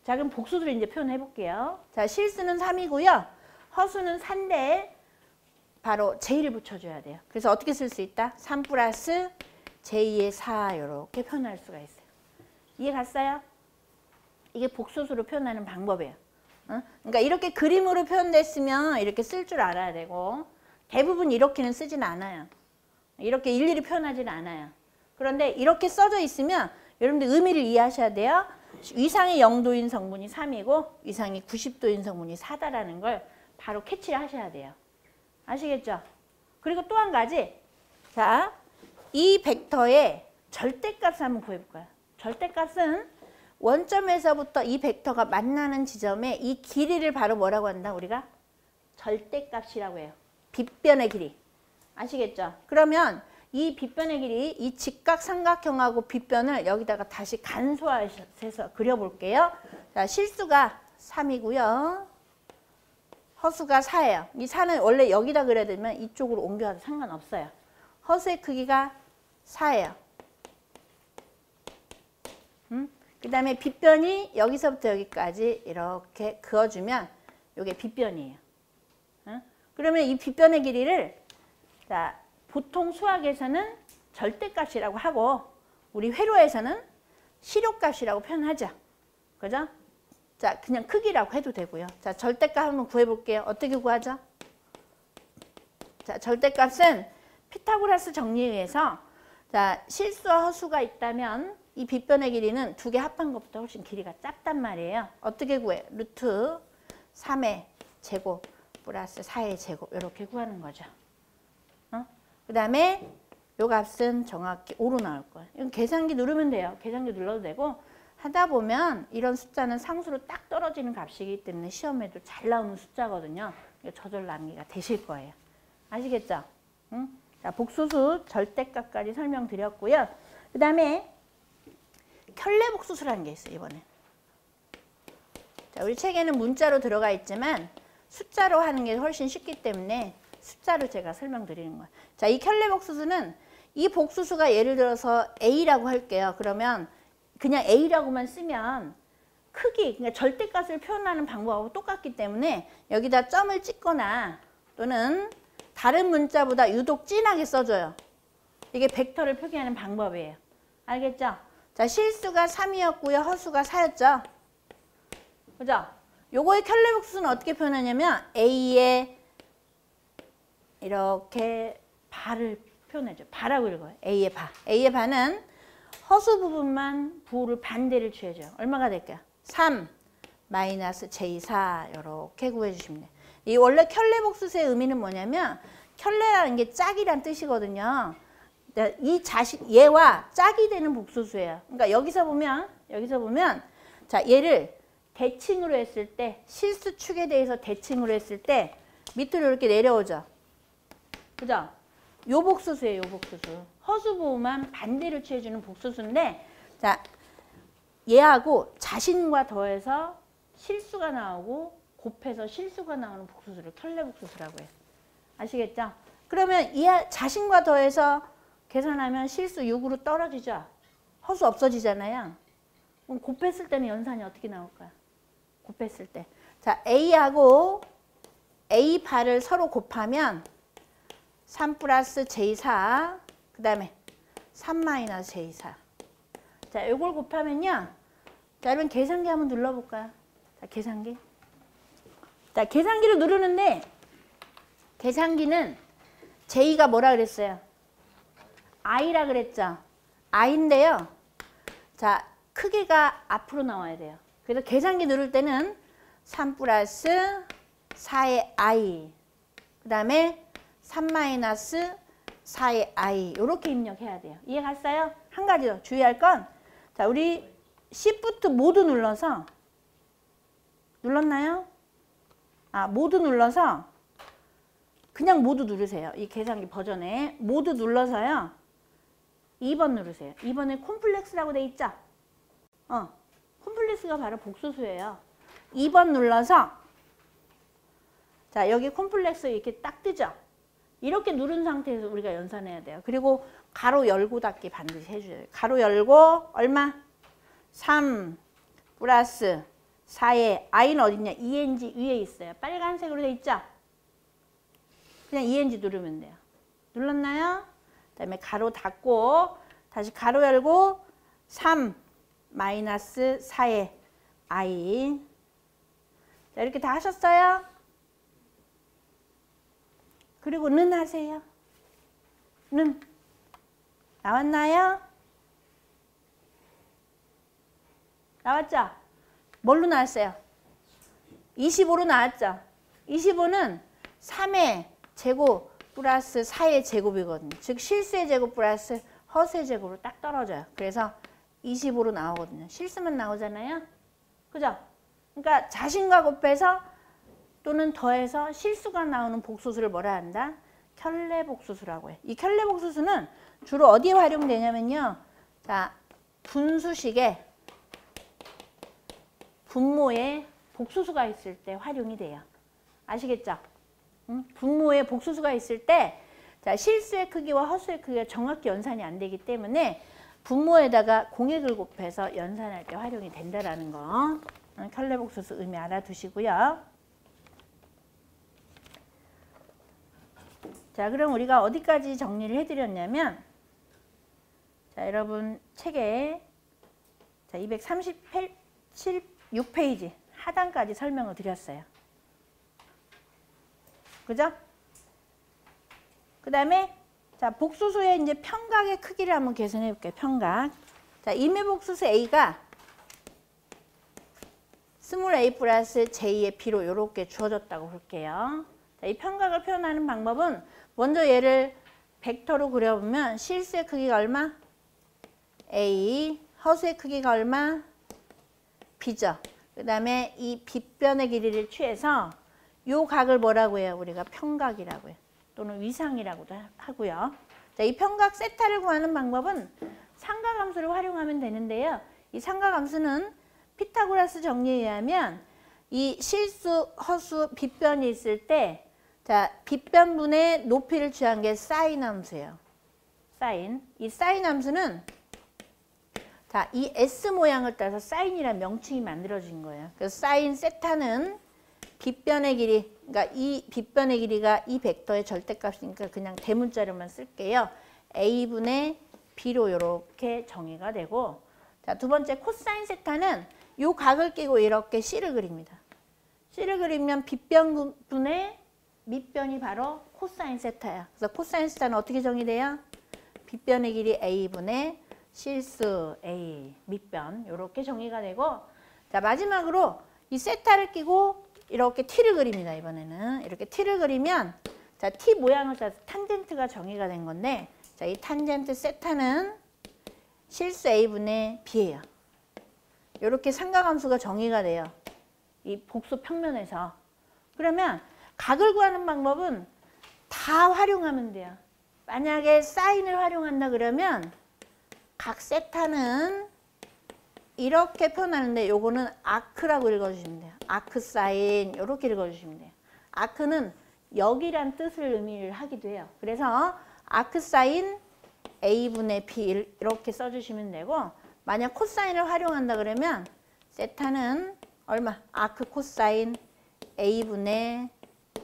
자, 그럼 복수를 이제 표현해 볼게요. 자, 실수는 3이고요. 허수는 4인데 바로 J를 붙여줘야 돼요. 그래서 어떻게 쓸 수 있다? 3 플러스 J의 4 이렇게 표현할 수가 있어요. 이해 갔어요? 이게 복수수로 표현하는 방법이에요. 그러니까 이렇게 그림으로 표현됐으면 이렇게 쓸 줄 알아야 되고, 대부분 이렇게는 쓰진 않아요. 이렇게 일일이 표현하지는 않아요. 그런데 이렇게 써져 있으면 여러분들 의미를 이해하셔야 돼요. 위상이 0도인 성분이 3이고 위상이 90도인 성분이 4다라는 걸 바로 캐치를 하셔야 돼요. 아시겠죠? 그리고 또 한 가지, 자, 이 벡터의 절대값을 한번 구해볼까요? 절대값은 원점에서부터 이 벡터가 만나는 지점에 이 길이를 바로 뭐라고 한다? 우리가 절대값이라고 해요. 빗변의 길이. 아시겠죠? 그러면 이 빗변의 길이, 이 직각삼각형하고 빗변을 여기다가 다시 간소화해서 그려볼게요. 자, 실수가 3이고요. 허수가 4예요. 이 4는 원래 여기다 그려야 되면 이쪽으로 옮겨와도 상관없어요. 허수의 크기가 4예요. 그 다음에 빗변이 여기서부터 여기까지 이렇게 그어주면 이게 빗변이에요. 그러면 이 빗변의 길이를, 자, 보통 수학에서는 절대값이라고 하고 우리 회로에서는 실효값이라고 표현하죠. 그죠? 자, 그냥 크기라고 해도 되고요. 자, 절대값 한번 구해볼게요. 어떻게 구하죠? 자, 절대값은 피타고라스 정리에 의해서, 자, 실수와 허수가 있다면 이 빗변의 길이는 두 개 합한 것보다 훨씬 길이가 작단 말이에요. 어떻게 구해? 루트 3의 제곱 플러스 4의 제곱 이렇게 구하는 거죠. 그 다음에 요 값은 정확히 5로 나올 거예요. 이건 계산기 누르면 돼요. 계산기 눌러도 되고, 하다 보면 이런 숫자는 상수로 딱 떨어지는 값이기 때문에 시험에도 잘 나오는 숫자거든요. 저절 남기가 되실 거예요. 아시겠죠? 자, 복수수 절대값까지 설명드렸고요. 그 다음에 켤레복수수라는 게 있어요, 이번에. 자, 우리 책에는 문자로 들어가 있지만 숫자로 하는 게 훨씬 쉽기 때문에 숫자로 제가 설명드리는 거예요. 자, 이 켤레복수수는 이 복수수가 예를 들어서 A라고 할게요. 그러면 그냥 A라고만 쓰면 크기, 그러니까 절대값을 표현하는 방법하고 똑같기 때문에 여기다 점을 찍거나 또는 다른 문자보다 유독 진하게 써줘요. 이게 벡터를 표기하는 방법이에요. 알겠죠? 자, 실수가 3이었고요. 허수가 4였죠? 그죠? 요거의 켤레복수는 어떻게 표현하냐면 A의 이렇게 바를 표현해줘. 바라고 읽어요. A의 바. A의 바는 허수 부분만 부호를 반대를 취해줘요. 얼마가 될까요? 3 마이너스 J4 이렇게 구해주시면 돼요. 이 원래 켤레복수수의 의미는 뭐냐면 켤레라는 게 짝이란 뜻이거든요. 이 얘와 짝이 되는 복수수예요. 그러니까 여기서 보면 자, 얘를 대칭으로 했을 때, 실수축에 대해서 대칭으로 했을 때 밑으로 이렇게 내려오죠. 그죠? 요 복수수예요, 요 복수수. 허수부호만 반대로 취해주는 복수수인데, 자, 얘하고 자신과 더해서 실수가 나오고 곱해서 실수가 나오는 복수수를 켤레복수수라고 해요. 아시겠죠? 그러면 이 자신과 더해서 계산하면 실수 6으로 떨어지죠? 허수 없어지잖아요. 그럼 곱했을 때는 연산이 어떻게 나올까요? 곱했을 때. 자, A하고 A 바를 서로 곱하면 3 플러스 J4, 그 다음에 3 마이너스 J4. 자, 이걸 곱하면요. 자, 여러분 계산기 한번 눌러볼까요? 자, 계산기. 자, 계산기를 누르는데 계산기는 J가 뭐라 그랬어요? I라 그랬죠? I인데요. 자, 크기가 앞으로 나와야 돼요. 그래서 계산기 누를 때는 3 플러스 4의 I, 그 다음에 3 마이너스 4의 I 이렇게 입력해야 돼요. 이해 갔어요? 한 가지 더 주의할 건, 자, 우리 Shift 모두 눌러서, 눌렀나요? 모두 눌러서 그냥 모두 누르세요. 이 계산기 버전에 모두 눌러서요. 2번 누르세요. 2번에 콤플렉스라고 돼 있죠? 콤플렉스가 바로 복소수예요. 2번 눌러서, 자, 여기 콤플렉스 이렇게 딱 뜨죠? 이렇게 누른 상태에서 우리가 연산해야 돼요. 그리고 가로 열고 닫기 반드시 해줘야 돼요. 가로 열고 얼마? 3 플러스 4의 I는 어딨냐? ENG 위에 있어요. 빨간색으로 돼 있죠? 그냥 ENG 누르면 돼요. 눌렀나요? 그 다음에 가로 닫고 다시 가로 열고 3 마이너스 4의 I. 자, 이렇게 다 하셨어요? 그리고 는 하세요. 는 나왔나요? 나왔죠? 뭘로 나왔어요? 25로 나왔죠? 25는 3의 제곱 플러스 4의 제곱이거든요. 즉 실수의 제곱 플러스 허수의 제곱으로 딱 떨어져요. 그래서 25로 나오거든요. 실수만 나오잖아요. 그죠? 그러니까 자신과 곱해서 또는 더해서 실수가 나오는 복소수를 뭐라 한다? 켤레복소수라고 해. 이 켤레복소수는 주로 어디에 활용되냐면요. 자, 분수식에 분모에 복소수가 있을 때 활용이 돼요. 아시겠죠? 분모에 복소수가 있을 때, 자, 실수의 크기와 허수의 크기가 정확히 연산이 안 되기 때문에 분모에다가 공액을 곱해서 연산할 때 활용이 된다라는 거. 켤레복소수 의미 알아두시고요. 자, 그럼 우리가 어디까지 정리를 해드렸냐면, 자, 여러분 책에 자, 236페이지 하단까지 설명을 드렸어요. 그죠? 그 다음에 자, 복소수의 이제 평각의 크기를 한번 계산해 볼게요. 평각. 자, 임의복소수 A가 스몰 a 플러스 j의 b로 이렇게 주어졌다고 볼게요. 자, 이 평각을 표현하는 방법은 먼저 얘를 벡터로 그려보면 실수의 크기가 얼마? a, 허수의 크기가 얼마? b죠. 그 다음에 이 빗변의 길이를 취해서 요 각을 뭐라고 해요? 우리가 평각이라고 해요. 또는 위상이라고도 하고요. 자, 이 평각 세타를 구하는 방법은 상가함수를 활용하면 되는데요. 이 상가함수는 피타고라스 정리에 의하면 이 실수, 허수, 빗변이 있을 때, 자, 빗변분의 높이를 취한 게 사인 함수예요. 사인. 이 사인 함수는 자, 이 S 모양을 따라서 사인이라는 명칭이 만들어진 거예요. 그래서 사인 세타는 빗변의 길이, 그러니까 이 빗변의 길이가 이 벡터의 절대값이니까 그냥 대문자료만 쓸게요. A분의 B로 이렇게 정의가 되고, 자, 두 번째 코사인 세타는 요 각을 끼고 이렇게 C를 그립니다. C를 그리면 빗변분의 밑변이 바로 코사인 세타야. 그래서 코사인 세타는 어떻게 정의돼요? 빗변의 길이 A분의 실수 A 밑변 이렇게 정의가 되고, 자, 마지막으로 이 세타를 끼고 이렇게 T를 그립니다. 이번에는 이렇게 T를 그리면, 자, T 모양을 따서 탄젠트가 정의가 된 건데, 자, 이 탄젠트 세타는 실수 A분의 B예요. 이렇게 삼각함수가 정의가 돼요. 이 복수 평면에서. 그러면 각을 구하는 방법은 다 활용하면 돼요. 만약에 사인을 활용한다 그러면 각 세타는 이렇게 표현하는데 요거는 아크라고 읽어주시면 돼요. 아크 사인 이렇게 읽어주시면 돼요. 아크는 역이란 뜻을 의미를 하기도 해요. 그래서 아크 사인 A분의 B 이렇게 써주시면 되고, 만약 코사인을 활용한다 그러면 세타는 얼마? 아크 코사인 A분의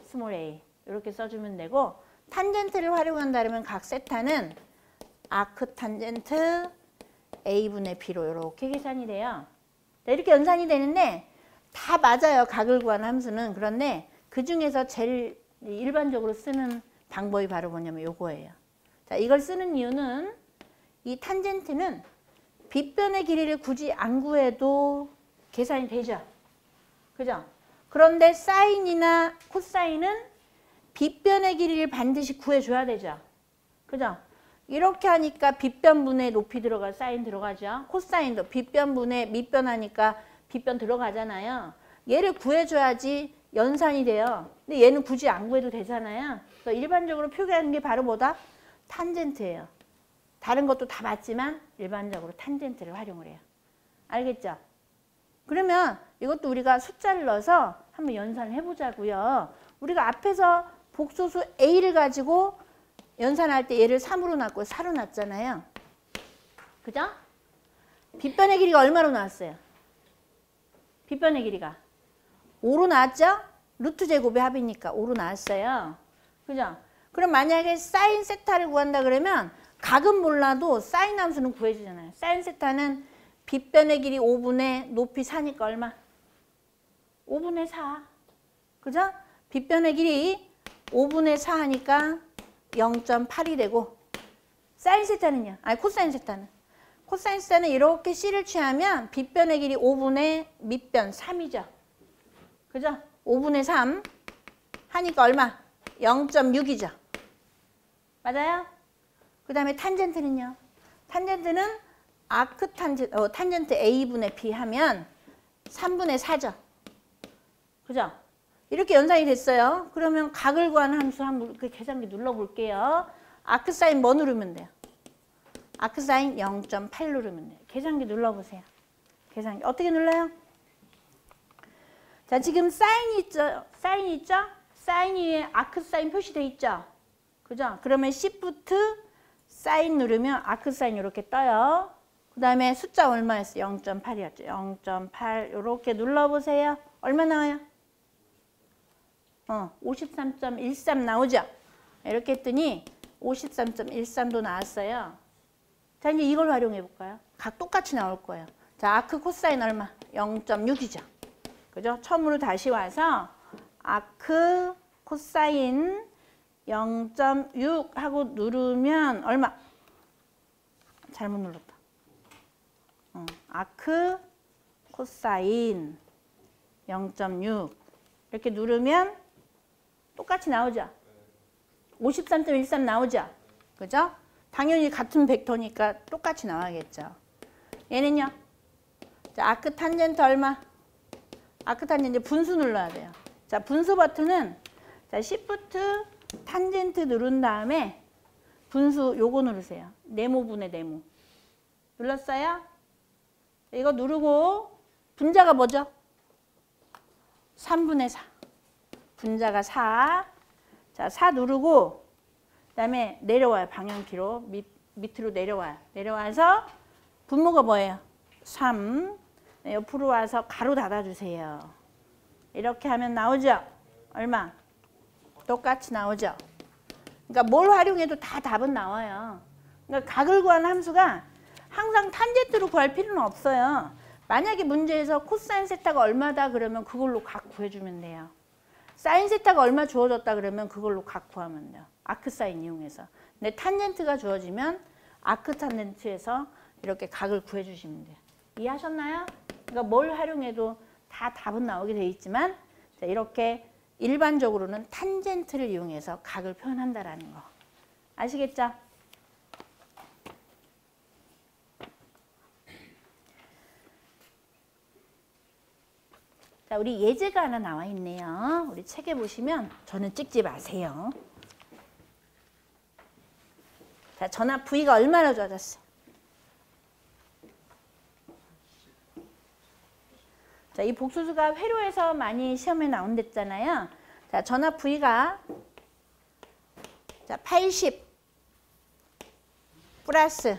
스몰 a 이렇게 써주면 되고, 탄젠트를 활용한다 그러면 각 세타는 아크 탄젠트 A분의 B로 이렇게 계산이 돼요. 이렇게 연산이 되는데 다 맞아요. 각을 구하는 함수는. 그런데 그 중에서 제일 일반적으로 쓰는 방법이 바로 뭐냐면 요거예요. 자, 이걸 쓰는 이유는 이 탄젠트는 빗변의 길이를 굳이 안 구해도 계산이 되죠. 그죠? 그런데 사인이나 코사인은 빗변의 길이를 반드시 구해줘야 되죠. 그죠? 이렇게 하니까 빗변분의 높이 들어가 사인 들어가죠. 코사인도 빗변분의 밑변 하니까 빗변 들어가잖아요. 얘를 구해줘야지 연산이 돼요. 근데 얘는 굳이 안 구해도 되잖아요. 그래서 일반적으로 표기하는 게 바로 뭐다? 탄젠트예요. 다른 것도 다 맞지만 일반적으로 탄젠트를 활용을 해요. 알겠죠? 그러면 이것도 우리가 숫자를 넣어서 한번 연산을 해보자고요. 우리가 앞에서 복소수 A를 가지고 연산할 때 얘를 3으로 놨고 4로 놨잖아요. 그죠? 빗변의 길이가 얼마로 나왔어요? 빗변의 길이가 5로 나왔죠? 루트 제곱의 합이니까 5로 나왔어요. 그죠? 그럼 만약에 사인 세타를 구한다 그러면 각은 몰라도 사인 함수는 구해주잖아요. 사인 세타는 빗변의 길이 5분의 높이 4니까 얼마? 5분의 4. 그죠? 빗변의 길이 5분의 4 하니까 0.8이 되고 사인 세타는요? 아니 코사인 세타는. 코사인 세타는 이렇게 C를 취하면 빗변의 길이 5분의 밑변 3이죠. 그죠? 5분의 3 하니까 얼마? 0.6이죠. 맞아요? 그 다음에 탄젠트는요? 탄젠트는 아크 탄젠트 A분의 B 하면 3분의 4죠. 그죠? 이렇게 연산이 됐어요. 그러면 각을 구하는 함수 한번 계산기 눌러볼게요. 아크 사인 뭐 누르면 돼요? 아크 사인 0.8 누르면 돼요. 계산기 눌러보세요. 계산기 어떻게 눌러요? 자, 지금 사인이 있죠? 사인이 있죠? 사인 위에 아크 사인 표시되어 있죠? 그죠? 그러면 Shift 사인 누르면 아크 사인 이렇게 떠요. 그 다음에 숫자 얼마였어요? 0.8이었죠. 0.8 이렇게 눌러보세요. 얼마 나와요? 53.13 나오죠? 이렇게 했더니 53.13도 나왔어요. 자, 이제 이걸 활용해 볼까요? 각 똑같이 나올 거예요. 자, 아크 코사인 얼마? 0.6이죠. 그죠? 처음으로 다시 와서 아크 코사인 0.6 하고 누르면 얼마? 잘못 눌렀다. 아크 코사인 0.6 이렇게 누르면 똑같이 나오죠? 53.13 나오죠? 그죠? 당연히 같은 벡터니까 똑같이 나와야겠죠. 얘는요? 자, 아크 탄젠트 얼마? 아크 탄젠트 분수 눌러야 돼요. 자, 분수 버튼은 자, Shift 탄젠트 누른 다음에 분수 요거 누르세요. 네모분의 네모. 눌렀어요? 이거 누르고 분자가 뭐죠? 3분의 4. 분자가 4. 자, 4 누르고 그 다음에 내려와요. 방향키로 밑으로 내려와요. 내려와서 분모가 뭐예요? 3. 네, 옆으로 와서 가로 닫아주세요. 이렇게 하면 나오죠? 얼마? 똑같이 나오죠? 그러니까 뭘 활용해도 다 답은 나와요. 그러니까 각을 구하는 함수가 항상 탄젠트로 구할 필요는 없어요. 만약에 문제에서 코사인 세타가 얼마다 그러면 그걸로 각 구해주면 돼요. 사인 세타가 얼마 주어졌다 그러면 그걸로 각 구하면 돼요. 아크 사인 이용해서. 근데 탄젠트가 주어지면 아크 탄젠트에서 이렇게 각을 구해주시면 돼요. 이해하셨나요? 그러니까 뭘 활용해도 다 답은 나오게 돼 있지만 자, 이렇게 일반적으로는 탄젠트를 이용해서 각을 표현한다라는 거. 아시겠죠? 자, 우리 예제가 하나 나와 있네요. 우리 책에 보시면 저는 찍지 마세요. 자, 전압 V가 얼마나 좋아졌어요? 자, 이 복소수가 회로에서 많이 시험에 나온댔잖아요. 자, 전압 V가 자, 80 플러스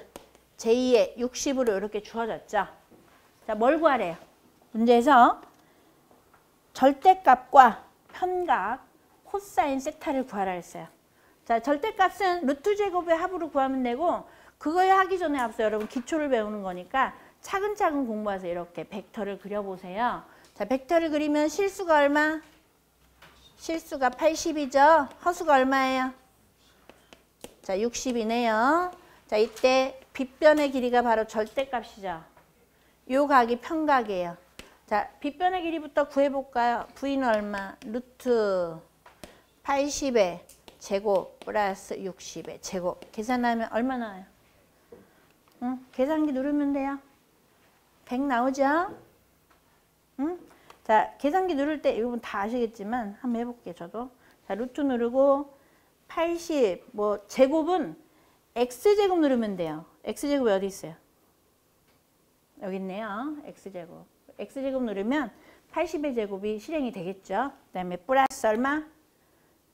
j2의 60으로 이렇게 주어졌죠. 자, 뭘 구하래요? 문제에서 절대값과 편각 코사인 세타를 구하라 했어요. 자, 절대값은 루트 제곱의 합으로 구하면 되고 그걸 하기 전에 앞서 여러분 기초를 배우는 거니까 차근차근 공부해서 이렇게 벡터를 그려보세요. 자, 벡터를 그리면 실수가 얼마? 실수가 80이죠. 허수가 얼마예요? 자, 60이네요. 자, 이때 빗변의 길이가 바로 절대값이죠. 요 각이 평각이에요. 자, 빗변의 길이부터 구해볼까요? V는 얼마? 루트 80의 제곱 플러스 60의 제곱. 계산하면 얼마 나와요? 응? 계산기 누르면 돼요. 100 나오죠? 응? 자, 계산기 누를 때 이건 다 아시겠지만 한번 해볼게요. 저도. 자, 루트 누르고 80 뭐 제곱은 x제곱 누르면 돼요. x제곱이 어디 있어요? 여기 있네요. x제곱. x제곱 누르면 80의 제곱이 실행이 되겠죠. 그 다음에 플러스 얼마?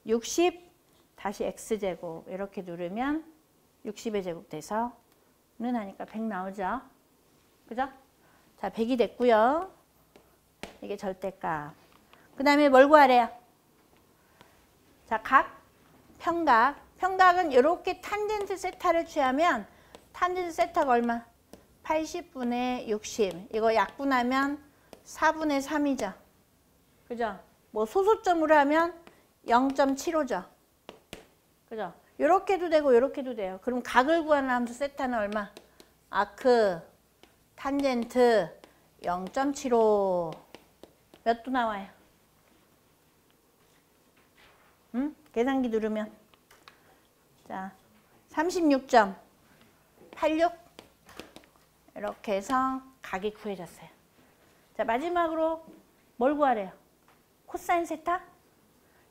60 다시 x제곱 이렇게 누르면 60의 제곱 돼서 는 하니까 100 나오죠. 그죠? 자, 100이 됐고요. 이게 절대값. 그 다음에 뭘 구하래요? 자, 각, 평각. 평각은 이렇게 탄젠트 세타를 취하면 탄젠트 세타가 얼마? 80분의 60. 이거 약분하면 4분의 3이죠. 그죠? 뭐 소수점으로 하면 0.75죠. 그죠? 요렇게 해도 되고 요렇게 해도 돼요. 그럼 각을 구하는 함수 세타는 얼마? 아크 탄젠트 0.75 몇 도 나와요? 응? 계산기 누르면 자 36.86 이렇게 해서 각이 구해졌어요. 자, 마지막으로 뭘 구하래요? 코사인 세타?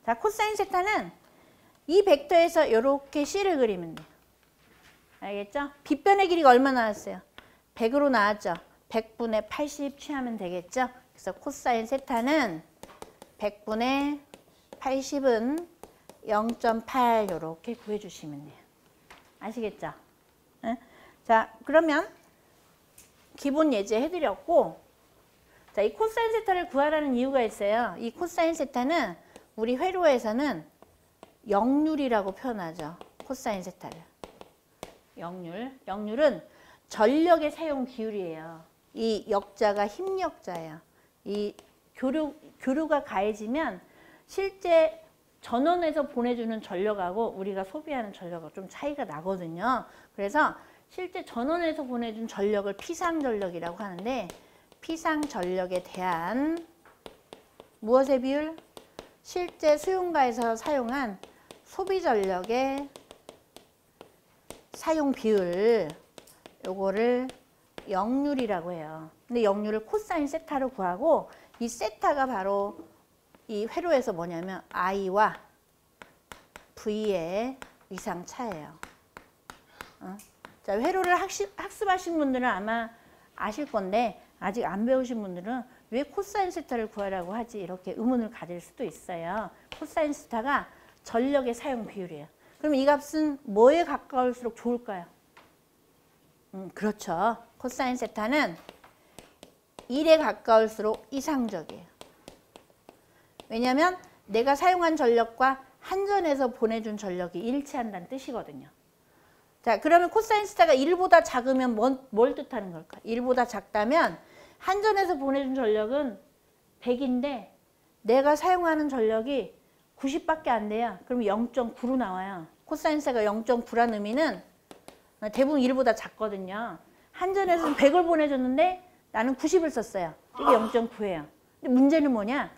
자, 코사인 세타는 이 벡터에서 이렇게 C를 그리면 돼요. 알겠죠? 빗변의 길이가 얼마 나왔어요? 100으로 나왔죠? 100분의 80 취하면 되겠죠? 그래서 코사인 세타는 100분의 80은 0.8 이렇게 구해주시면 돼요. 아시겠죠? 네? 자, 그러면 기본 예제 해드렸고, 자, 이 코사인 세타를 구하라는 이유가 있어요. 이 코사인 세타는 우리 회로에서는 역률이라고 표현하죠. 코사인 세타를. 역률. 역률은 전력의 사용 비율이에요. 이 역자가 힘력자예요. 이 교류가 가해지면 실제 전원에서 보내주는 전력하고 우리가 소비하는 전력하고 좀 차이가 나거든요. 그래서 실제 전원에서 보내준 전력을 피상전력이라고 하는데 피상전력에 대한 무엇의 비율? 실제 수용가에서 사용한 소비전력의 사용 비율 요거를 역률이라고 해요. 근데 역률을 코사인 세타로 구하고 이 세타가 바로 이 회로에서 뭐냐면 I와 V의 위상차예요. 자, 회로를 학습하신 분들은 아마 아실 건데 아직 안 배우신 분들은 왜 코사인 세타를 구하라고 하지 이렇게 의문을 가질 수도 있어요. 코사인 세타가 전력의 사용 비율이에요. 그럼 이 값은 뭐에 가까울수록 좋을까요? 그렇죠. 코사인 세타는 1에 가까울수록 이상적이에요. 왜냐하면 내가 사용한 전력과 한전에서 보내준 전력이 일치한다는 뜻이거든요. 자, 그러면 코사인 세타가 1보다 작으면 뭘 뜻하는 걸까? 1보다 작다면 한전에서 보내준 전력은 100인데 내가 사용하는 전력이 90밖에 안 돼요. 그럼 0.9로 나와요. 코사인 세타가 0.9라는 의미는 대부분 1보다 작거든요. 한전에서는 100을 보내줬는데 나는 90을 썼어요. 이게 0.9예요. 근데 문제는 뭐냐?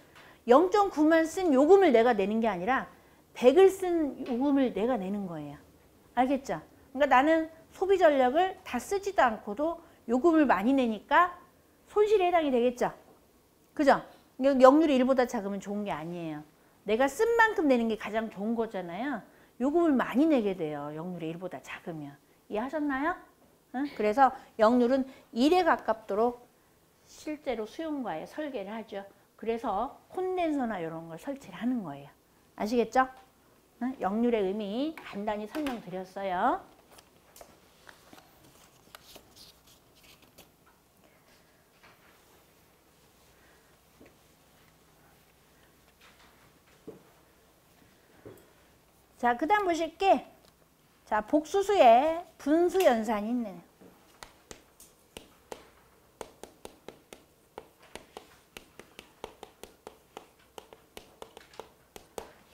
0.9만 쓴 요금을 내가 내는 게 아니라 100을 쓴 요금을 내가 내는 거예요. 알겠죠? 그러니까 나는 소비 전력을 다 쓰지도 않고도 요금을 많이 내니까 손실에 해당이 되겠죠? 그죠? 역률이 1보다 작으면 좋은 게 아니에요. 내가 쓴 만큼 내는 게 가장 좋은 거잖아요. 요금을 많이 내게 돼요. 역률이 1보다 작으면. 이해하셨나요? 응? 그래서 역률은 1에 가깝도록 실제로 수용과에 설계를 하죠. 그래서 콘덴서나 이런 걸 설치를 하는 거예요. 아시겠죠? 응? 역률의 의미 간단히 설명드렸어요. 자, 그 다음 보실게. 자, 복수수에 분수 연산이 있네.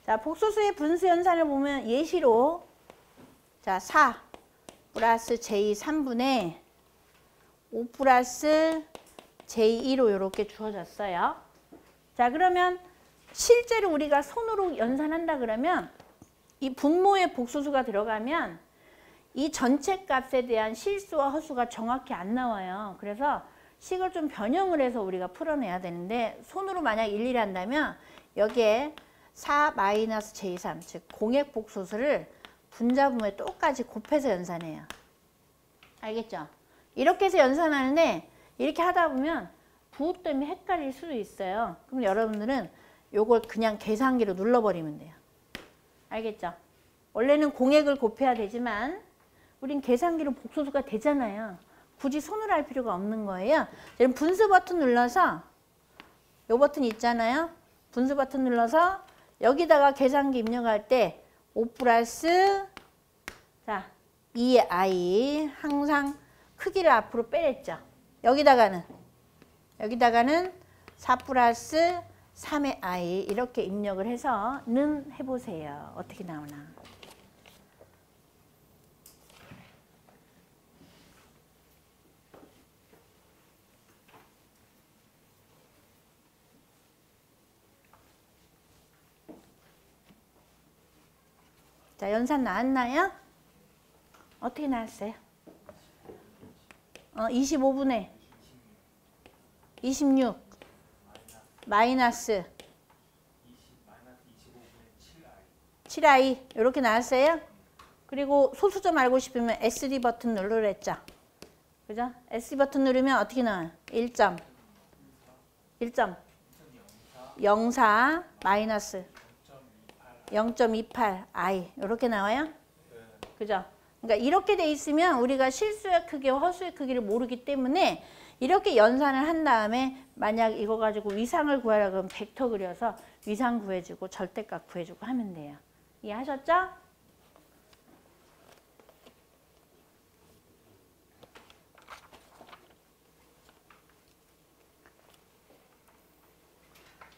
자, 복수수의 분수 연산을 보면 예시로 자, 4 플러스 j 3분의 5 플러스 j2로 이렇게 주어졌어요. 자, 그러면 실제로 우리가 손으로 연산한다 그러면 이 분모에 복소수가 들어가면 이 전체 값에 대한 실수와 허수가 정확히 안 나와요. 그래서 식을 좀 변형을 해서 우리가 풀어내야 되는데 손으로 만약 일일이 한다면 여기에 4 마이너스 j3 즉 공액 복소수를 분자분모에 똑같이 곱해서 연산해요. 알겠죠? 이렇게 해서 연산하는데 이렇게 하다 보면 부호 때문에 헷갈릴 수도 있어요. 그럼 여러분들은 요걸 그냥 계산기로 눌러버리면 돼요. 알겠죠? 원래는 공액을 곱해야 되지만 우린 계산기로 복소수가 되잖아요. 굳이 손으로 할 필요가 없는 거예요. 그럼 분수 버튼 눌러서 요 버튼 있잖아요. 분수 버튼 눌러서 여기다가 계산기 입력할 때 5 플러스 자 2i 항상 크기를 앞으로 빼랬죠. 여기다가는 4 플러스 3의 i 이렇게 입력을 해서 는 해보세요. 어떻게 나오나. 자, 연산 나왔나요? 어떻게 나왔어요? 25분의 26 마이너스 7i 이렇게 나왔어요. 그리고 소수점 알고 싶으면 SD 버튼 누르랬죠. 그죠? SD 버튼 누르면 어떻게 나와요? 1.04 마이너스 0.28i 이렇게 나와요. 그죠? 그러니까 이렇게 돼 있으면 우리가 실수의 크기와 허수의 크기를 모르기 때문에 이렇게 연산을 한 다음에 만약 이거 가지고 위상을 구하라 그러면 벡터 그려서 위상 구해주고 절대값 구해주고 하면 돼요. 이해하셨죠?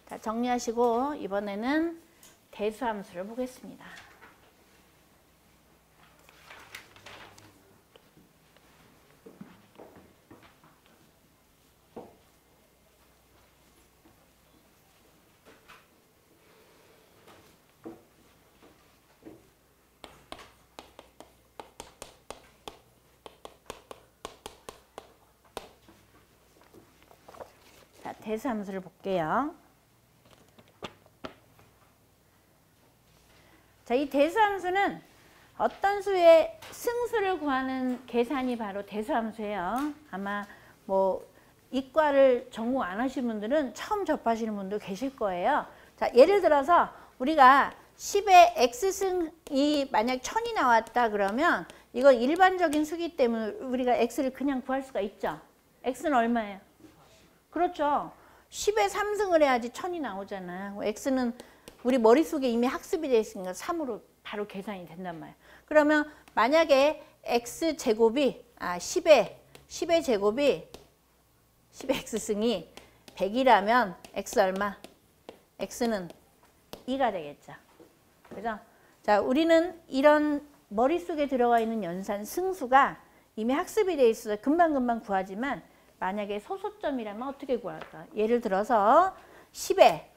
자, 정리하시고 이번에는 대수함수를 보겠습니다. 자, 대수함수를 볼게요. 자, 이 대수함수는 어떤 수의 승수를 구하는 계산이 바로 대수함수예요. 아마 뭐 이과를 전공 안 하신 분들은 처음 접하시는 분도 계실 거예요. 자, 예를 들어서 우리가 10의 x승이 만약 1000이 나왔다 그러면 이건 일반적인 수기 때문에 우리가 x를 그냥 구할 수가 있죠. x는 얼마예요? 그렇죠. 10의 3승을 해야지 1000이 나오잖아요. x는 우리 머릿속에 이미 학습이 되어 있으니까 3으로 바로 계산이 된단 말이에요. 그러면 만약에 x제곱이 10의 제곱이 10의 x승이 100이라면 x 얼마? x는 2가 되겠죠. 그죠? 자, 우리는 이런 머릿속에 들어가 있는 연산 승수가 이미 학습이 되어 있어서 금방금방 구하지만 만약에 소수점이라면 어떻게 구할까? 예를 들어서 10의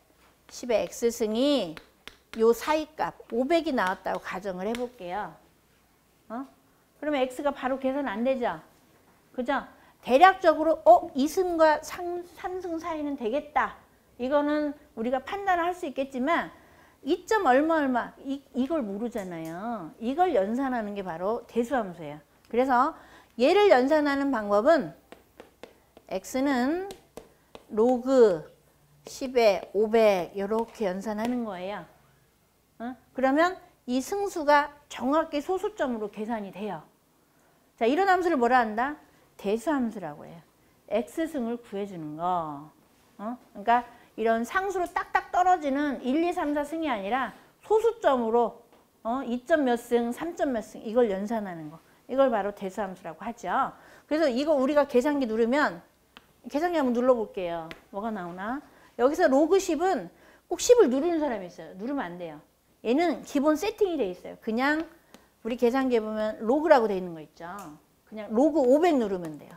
x승이 요 사이값 500이 나왔다고 가정을 해볼게요. 그러면 x가 바로 계산 안 되죠? 그죠? 대략적으로 2승과 3승 사이는 되겠다. 이거는 우리가 판단을 할 수 있겠지만 2점 얼마 이걸 모르잖아요. 이걸 연산하는 게 바로 대수함수예요. 그래서 얘를 연산하는 방법은 x는 로그 10에 500 이렇게 연산하는 거예요. 그러면 이 승수가 정확히 소수점으로 계산이 돼요. 자, 이런 함수를 뭐라 한다? 대수함수라고 해요. x승을 구해주는 거. 그러니까 이런 상수로 딱딱 떨어지는 1, 2, 3, 4승이 아니라 소수점으로 2점 몇 승, 3점 몇 승 이걸 연산하는 거. 이걸 바로 대수함수라고 하죠. 그래서 이거 우리가 계산기 누르면 계산기 한번 눌러볼게요. 뭐가 나오나? 여기서 로그 10은 꼭 10을 누르는 사람이 있어요. 누르면 안 돼요. 얘는 기본 세팅이 돼 있어요. 그냥 우리 계산기에 보면 로그라고 돼 있는 거 있죠. 그냥 로그 500 누르면 돼요.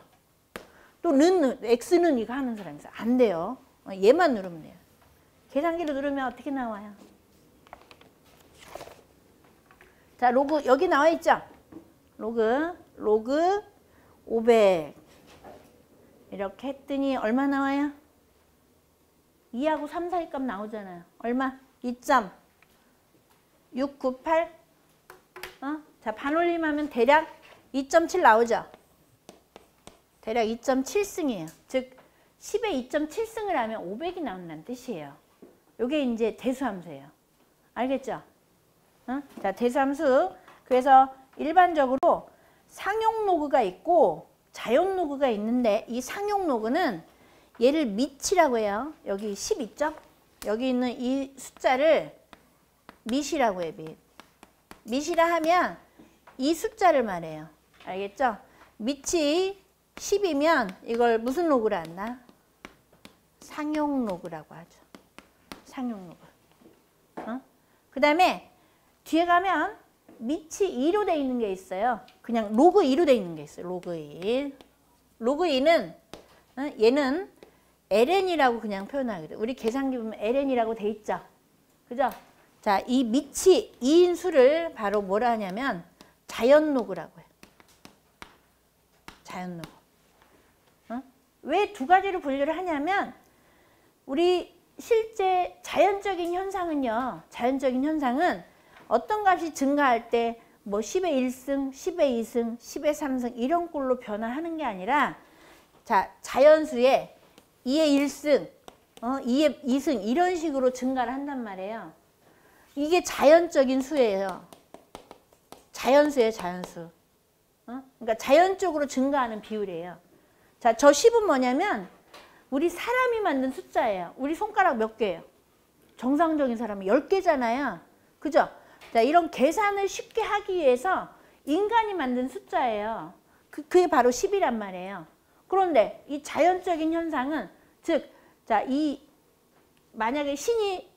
또 x는 이거 하는 사람이 있어요. 안 돼요. 얘만 누르면 돼요. 계산기를 누르면 어떻게 나와요? 자, 로그 여기 나와 있죠? 로그 500 이렇게 했더니 얼마 나와요? 2하고 3 사이 값 나오잖아요. 얼마? 2.698 자, 반올림하면 대략 2.7 나오죠? 대략 2.7승이에요. 즉 10에 2.7승을 하면 500이 나온다는 뜻이에요. 이게 이제 대수함수예요. 알겠죠? 자, 대수함수. 그래서 일반적으로 상용 로그가 있고 자연 로그가 있는데 이 상용 로그는 얘를 밑이라고 해요. 여기 10 있죠? 여기 있는 이 숫자를 밑이라고 해요. 밑이라 하면 이 숫자를 말해요. 알겠죠? 밑이 10이면 이걸 무슨 로그라 한다? 상용 로그라고 하죠. 상용 로그. 그 다음에 뒤에 가면 밑이 2로 돼 있는 게 있어요. 그냥 로그 2로 돼 있는 게 있어요. 로그 2. 로그 2는 얘는 ln이라고 그냥 표현하거든요. 우리 계산기 보면 ln이라고 돼 있죠. 그죠? 자, 이 밑이 2인 수를 바로 뭐라 하냐면 자연 로그라고 해요. 자연 로그. 왜 두 가지로 분류를 하냐면 우리 실제 자연적인 현상은요. 자연적인 현상은 어떤 값이 증가할 때 뭐 10의 1승, 10의 2승, 10의 3승 이런 꼴로 변화하는 게 아니라 자, 자연수에 2의 1승, 2의 2승 이런 식으로 증가를 한단 말이에요. 이게 자연적인 수예요. 자연수예요, 자연수. 그러니까 자연적으로 증가하는 비율이에요. 자, 저 10은 뭐냐면 우리 사람이 만든 숫자예요. 우리 손가락 몇 개예요? 정상적인 사람은 10개잖아요. 그죠? 자, 이런 계산을 쉽게 하기 위해서 인간이 만든 숫자예요. 그게 바로 10이란 말이에요. 그런데 이 자연적인 현상은 즉, 자, 만약에 신이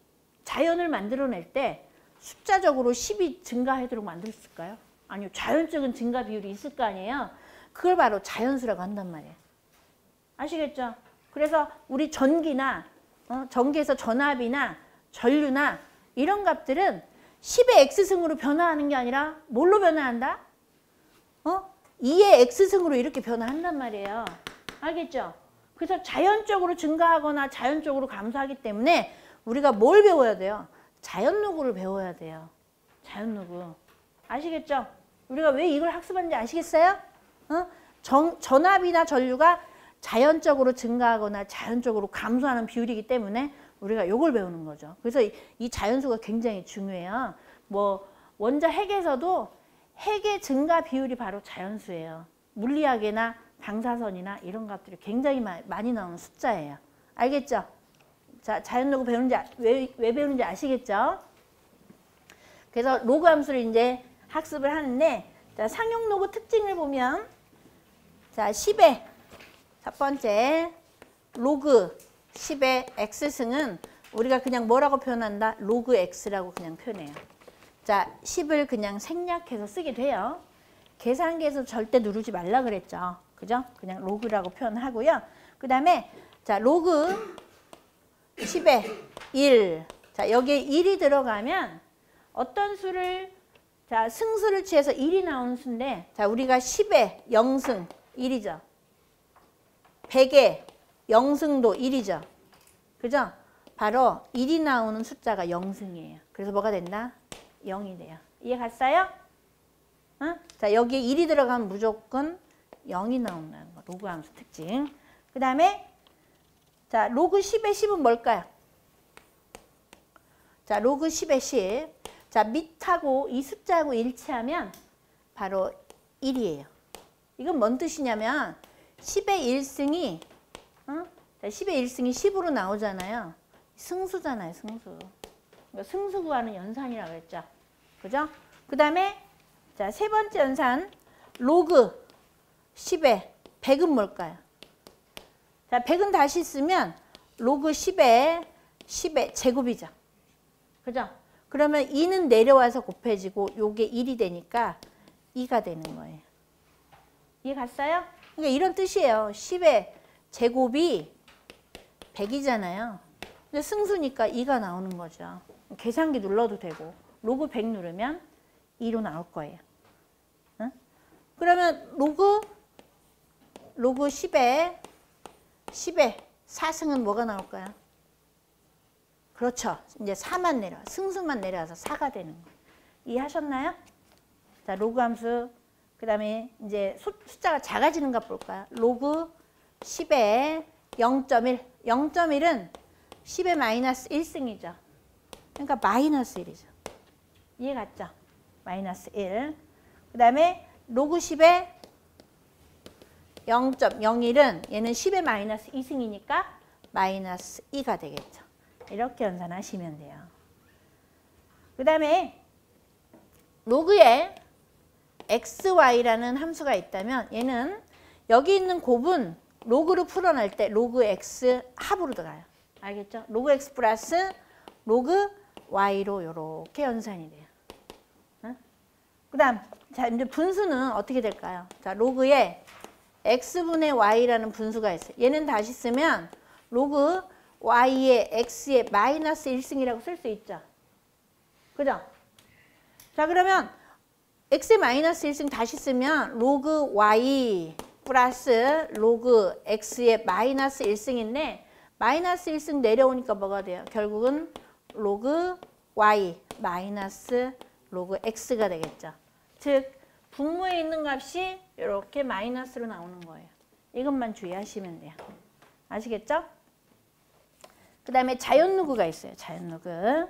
자연을 만들어낼 때 숫자적으로 10이 증가하도록 만들었을까요? 아니요. 자연적인 증가 비율이 있을 거 아니에요. 그걸 바로 자연수라고 한단 말이에요. 아시겠죠? 그래서 우리 전기나 전기에서 전압이나 전류나 이런 값들은 10의 x승으로 변화하는 게 아니라 뭘로 변화한다? 2의 x승으로 이렇게 변화한단 말이에요. 알겠죠? 그래서 자연적으로 증가하거나 자연적으로 감소하기 때문에 우리가 뭘 배워야 돼요? 자연로그를 배워야 돼요. 자연로그. 아시겠죠? 우리가 왜 이걸 학습하는지 아시겠어요? 전압이나 전류가 자연적으로 증가하거나 자연적으로 감소하는 비율이기 때문에 우리가 이걸 배우는 거죠. 그래서 이 자연수가 굉장히 중요해요. 뭐 원자 핵에서도 핵의 증가 비율이 바로 자연수예요. 물리학이나 방사선이나 이런 것들이 굉장히 많이 나오는 숫자예요. 알겠죠? 자, 자연로그 배우는지 왜 배우는지 아시겠죠? 그래서 로그 함수를 이제 학습을 하는데 자, 상용 로그 특징을 보면 자, 10의 첫 번째 로그 10의 x승은 우리가 그냥 뭐라고 표현한다? 로그 x라고 그냥 표현해요. 자, 10을 그냥 생략해서 쓰게 돼요. 계산기에서 절대 누르지 말라 그랬죠. 그죠? 그냥 로그라고 표현하고요. 그 다음에 자, 로그 10의 1. 자, 여기에 1이 들어가면 어떤 수를 자, 승수를 취해서 1이 나오는 수인데 자, 우리가 10의 0승 1이죠. 100의 0승도 1이죠. 그죠? 바로 1이 나오는 숫자가 0승이에요. 그래서 뭐가 된다? 0이 돼요. 이해 갔어요? 자, 여기에 1이 들어가면 무조건 0이 나온다는 거. 로그 함수 특징. 그 다음에 자, 로그 10의 10은 뭘까요? 자, 로그 10의 10. 자, 밑하고 이 숫자하고 일치하면 바로 1이에요. 이건 뭔 뜻이냐면 10의 1승이 자, 10의 1승이 10으로 나오잖아요. 승수잖아요, 승수. 그러니까 승수 구하는 연산이라고 그랬죠. 그죠? 그 다음에 자, 세 번째 연산 로그 10의 100은 뭘까요? 자, 100은 다시 쓰면 로그 10의 제곱이죠. 그죠? 그러면 2는 내려와서 곱해지고 요게 1이 되니까 2가 되는 거예요. 이해 갔어요? 그러니까 이런 뜻이에요. 10의 제곱이 100이잖아요. 근데 승수니까 2가 나오는 거죠. 계산기 눌러도 되고 로그 100 누르면 2로 나올 거예요. 응? 그러면 로그 10에 4승은 뭐가 나올까요? 그렇죠. 이제 4만 내려, 승수만 내려와서 4가 되는 거예요. 이해하셨나요? 자, 로그 함수, 그 다음에 이제 숫자가 작아지는 값 볼까요? 로그 10에 0.1. 0.1은 10의 마이너스 1승이죠. 그러니까 마이너스 1이죠. 이해 갔죠? 마이너스 1. 그 다음에 로그 10에 0.01은 얘는 10의 마이너스 2승이니까 마이너스 2가 되겠죠. 이렇게 연산하시면 돼요. 그 다음에 로그에 xy라는 함수가 있다면 얘는 여기 있는 곱은 로그로 풀어낼 때 로그 x 합으로 들어가요. 알겠죠? 로그 x 플러스 로그 y로 이렇게 연산이 돼요. 응? 그 다음 자 이제 분수는 어떻게 될까요? 자 로그에 x분의 y라는 분수가 있어요. 얘는 다시 쓰면 로그 y의 x의 마이너스 1승이라고 쓸 수 있죠. 그죠? 자 그러면 x의 마이너스 1승 다시 쓰면 로그 y 플러스 로그 x의 마이너스 1승인데 마이너스 1승 내려오니까 뭐가 돼요? 결국은 로그 y 마이너스 로그 x가 되겠죠. 즉 분모에 있는 값이 이렇게 마이너스로 나오는 거예요. 이것만 주의하시면 돼요. 아시겠죠? 그 다음에 자연누구가 있어요. 자연누구.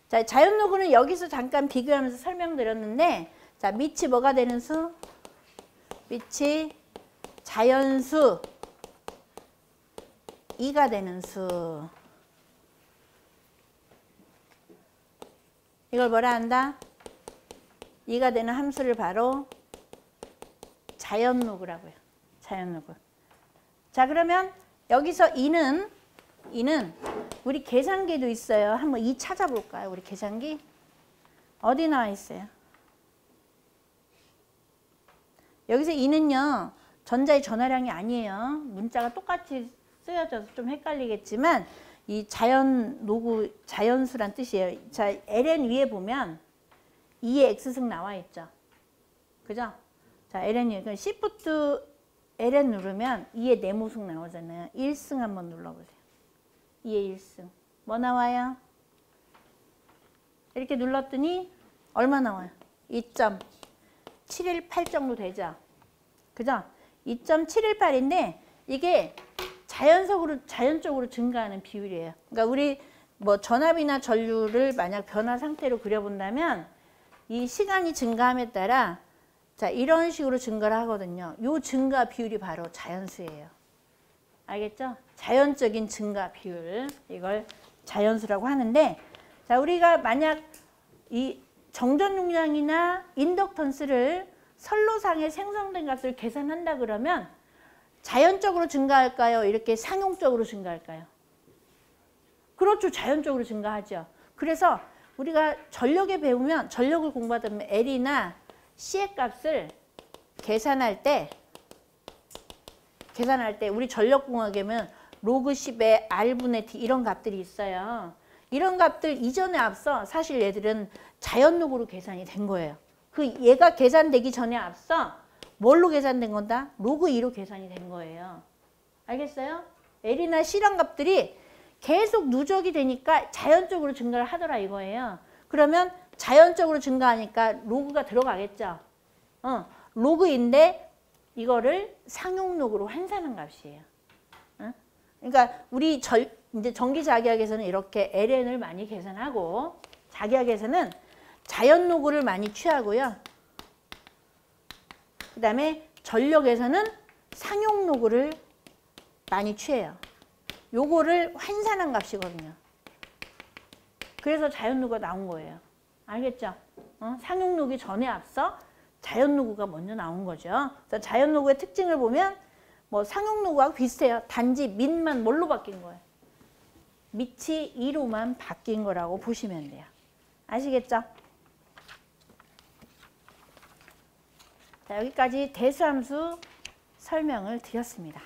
자, 자연누구는 여기서 잠깐 비교하면서 설명드렸는데 자, 밑이 뭐가 되는 수? 밑이 자연수 2가 되는 수. 이걸 뭐라 한다? 2가 되는 함수를 바로 자연누구라고요. 자연누구. 자 그러면 여기서 2는 우리 계산기도 있어요. 한번 2 찾아볼까요? 우리 계산기. 어디 나와 있어요? 여기서 2는요. 전자의 전화량이 아니에요. 문자가 똑같이 쓰여져서 좀 헷갈리겠지만 이 자연누구, 자연수란 뜻이에요. 자, ln 위에 보면 2의 x승 나와 있죠. 그죠? 자, ln 위에 Shift ln 누르면 2의 네모승 나오잖아요. 1승 한번 눌러보세요. 2의 1승. 뭐 나와요? 이렇게 눌렀더니 얼마 나와요? 2.718 정도 되죠. 그죠? 2.718인데 이게 자연적으로 증가하는 비율이에요. 그러니까 우리 뭐 전압이나 전류를 만약 변화 상태로 그려본다면 이 시간이 증가함에 따라 자 이런 식으로 증가를 하거든요. 이 증가 비율이 바로 자연수예요. 알겠죠? 자연적인 증가 비율. 이걸 자연수라고 하는데 자 우리가 만약 이 정전 용량이나 인덕턴스를 선로상에 생성된 값을 계산한다 그러면 자연적으로 증가할까요? 이렇게 상용적으로 증가할까요? 그렇죠. 자연적으로 증가하죠. 그래서 우리가 전력에 배우면 전력을 공부하다 보면 L이나 C의 값을 계산할 때 우리 전력공학에는 로그 10에 R분의 D 이런 값들이 있어요. 이런 값들 이전에 앞서 사실 얘들은 자연록으로 계산이 된 거예요. 그 얘가 계산되기 전에 앞서 뭘로 계산된 건다? 로그 2로 계산이 된 거예요. 알겠어요? L이나 C란 값들이 계속 누적이 되니까 자연적으로 증가를 하더라 이거예요. 그러면 자연적으로 증가하니까 로그가 들어가겠죠. 로그인데 이거를 상용록으로 환산한 값이에요. 그러니까 우리 이제 전기자기학에서는 이렇게 ln을 많이 계산하고 자기학에서는 자연로그를 많이 취하고요. 그 다음에 전력에서는 상용로그를 많이 취해요. 요거를 환산한 값이거든요. 그래서 자연로그가 나온 거예요. 알겠죠? 상용로그 전에 앞서 자연로그가 먼저 나온 거죠. 그래서 자연로그의 특징을 보면 뭐 상용로그하고 비슷해요. 단지 민만 뭘로 바뀐 거예요? 밑이 2로만 바뀐 거라고 보시면 돼요. 아시겠죠? 자, 여기까지 대수함수 설명을 드렸습니다.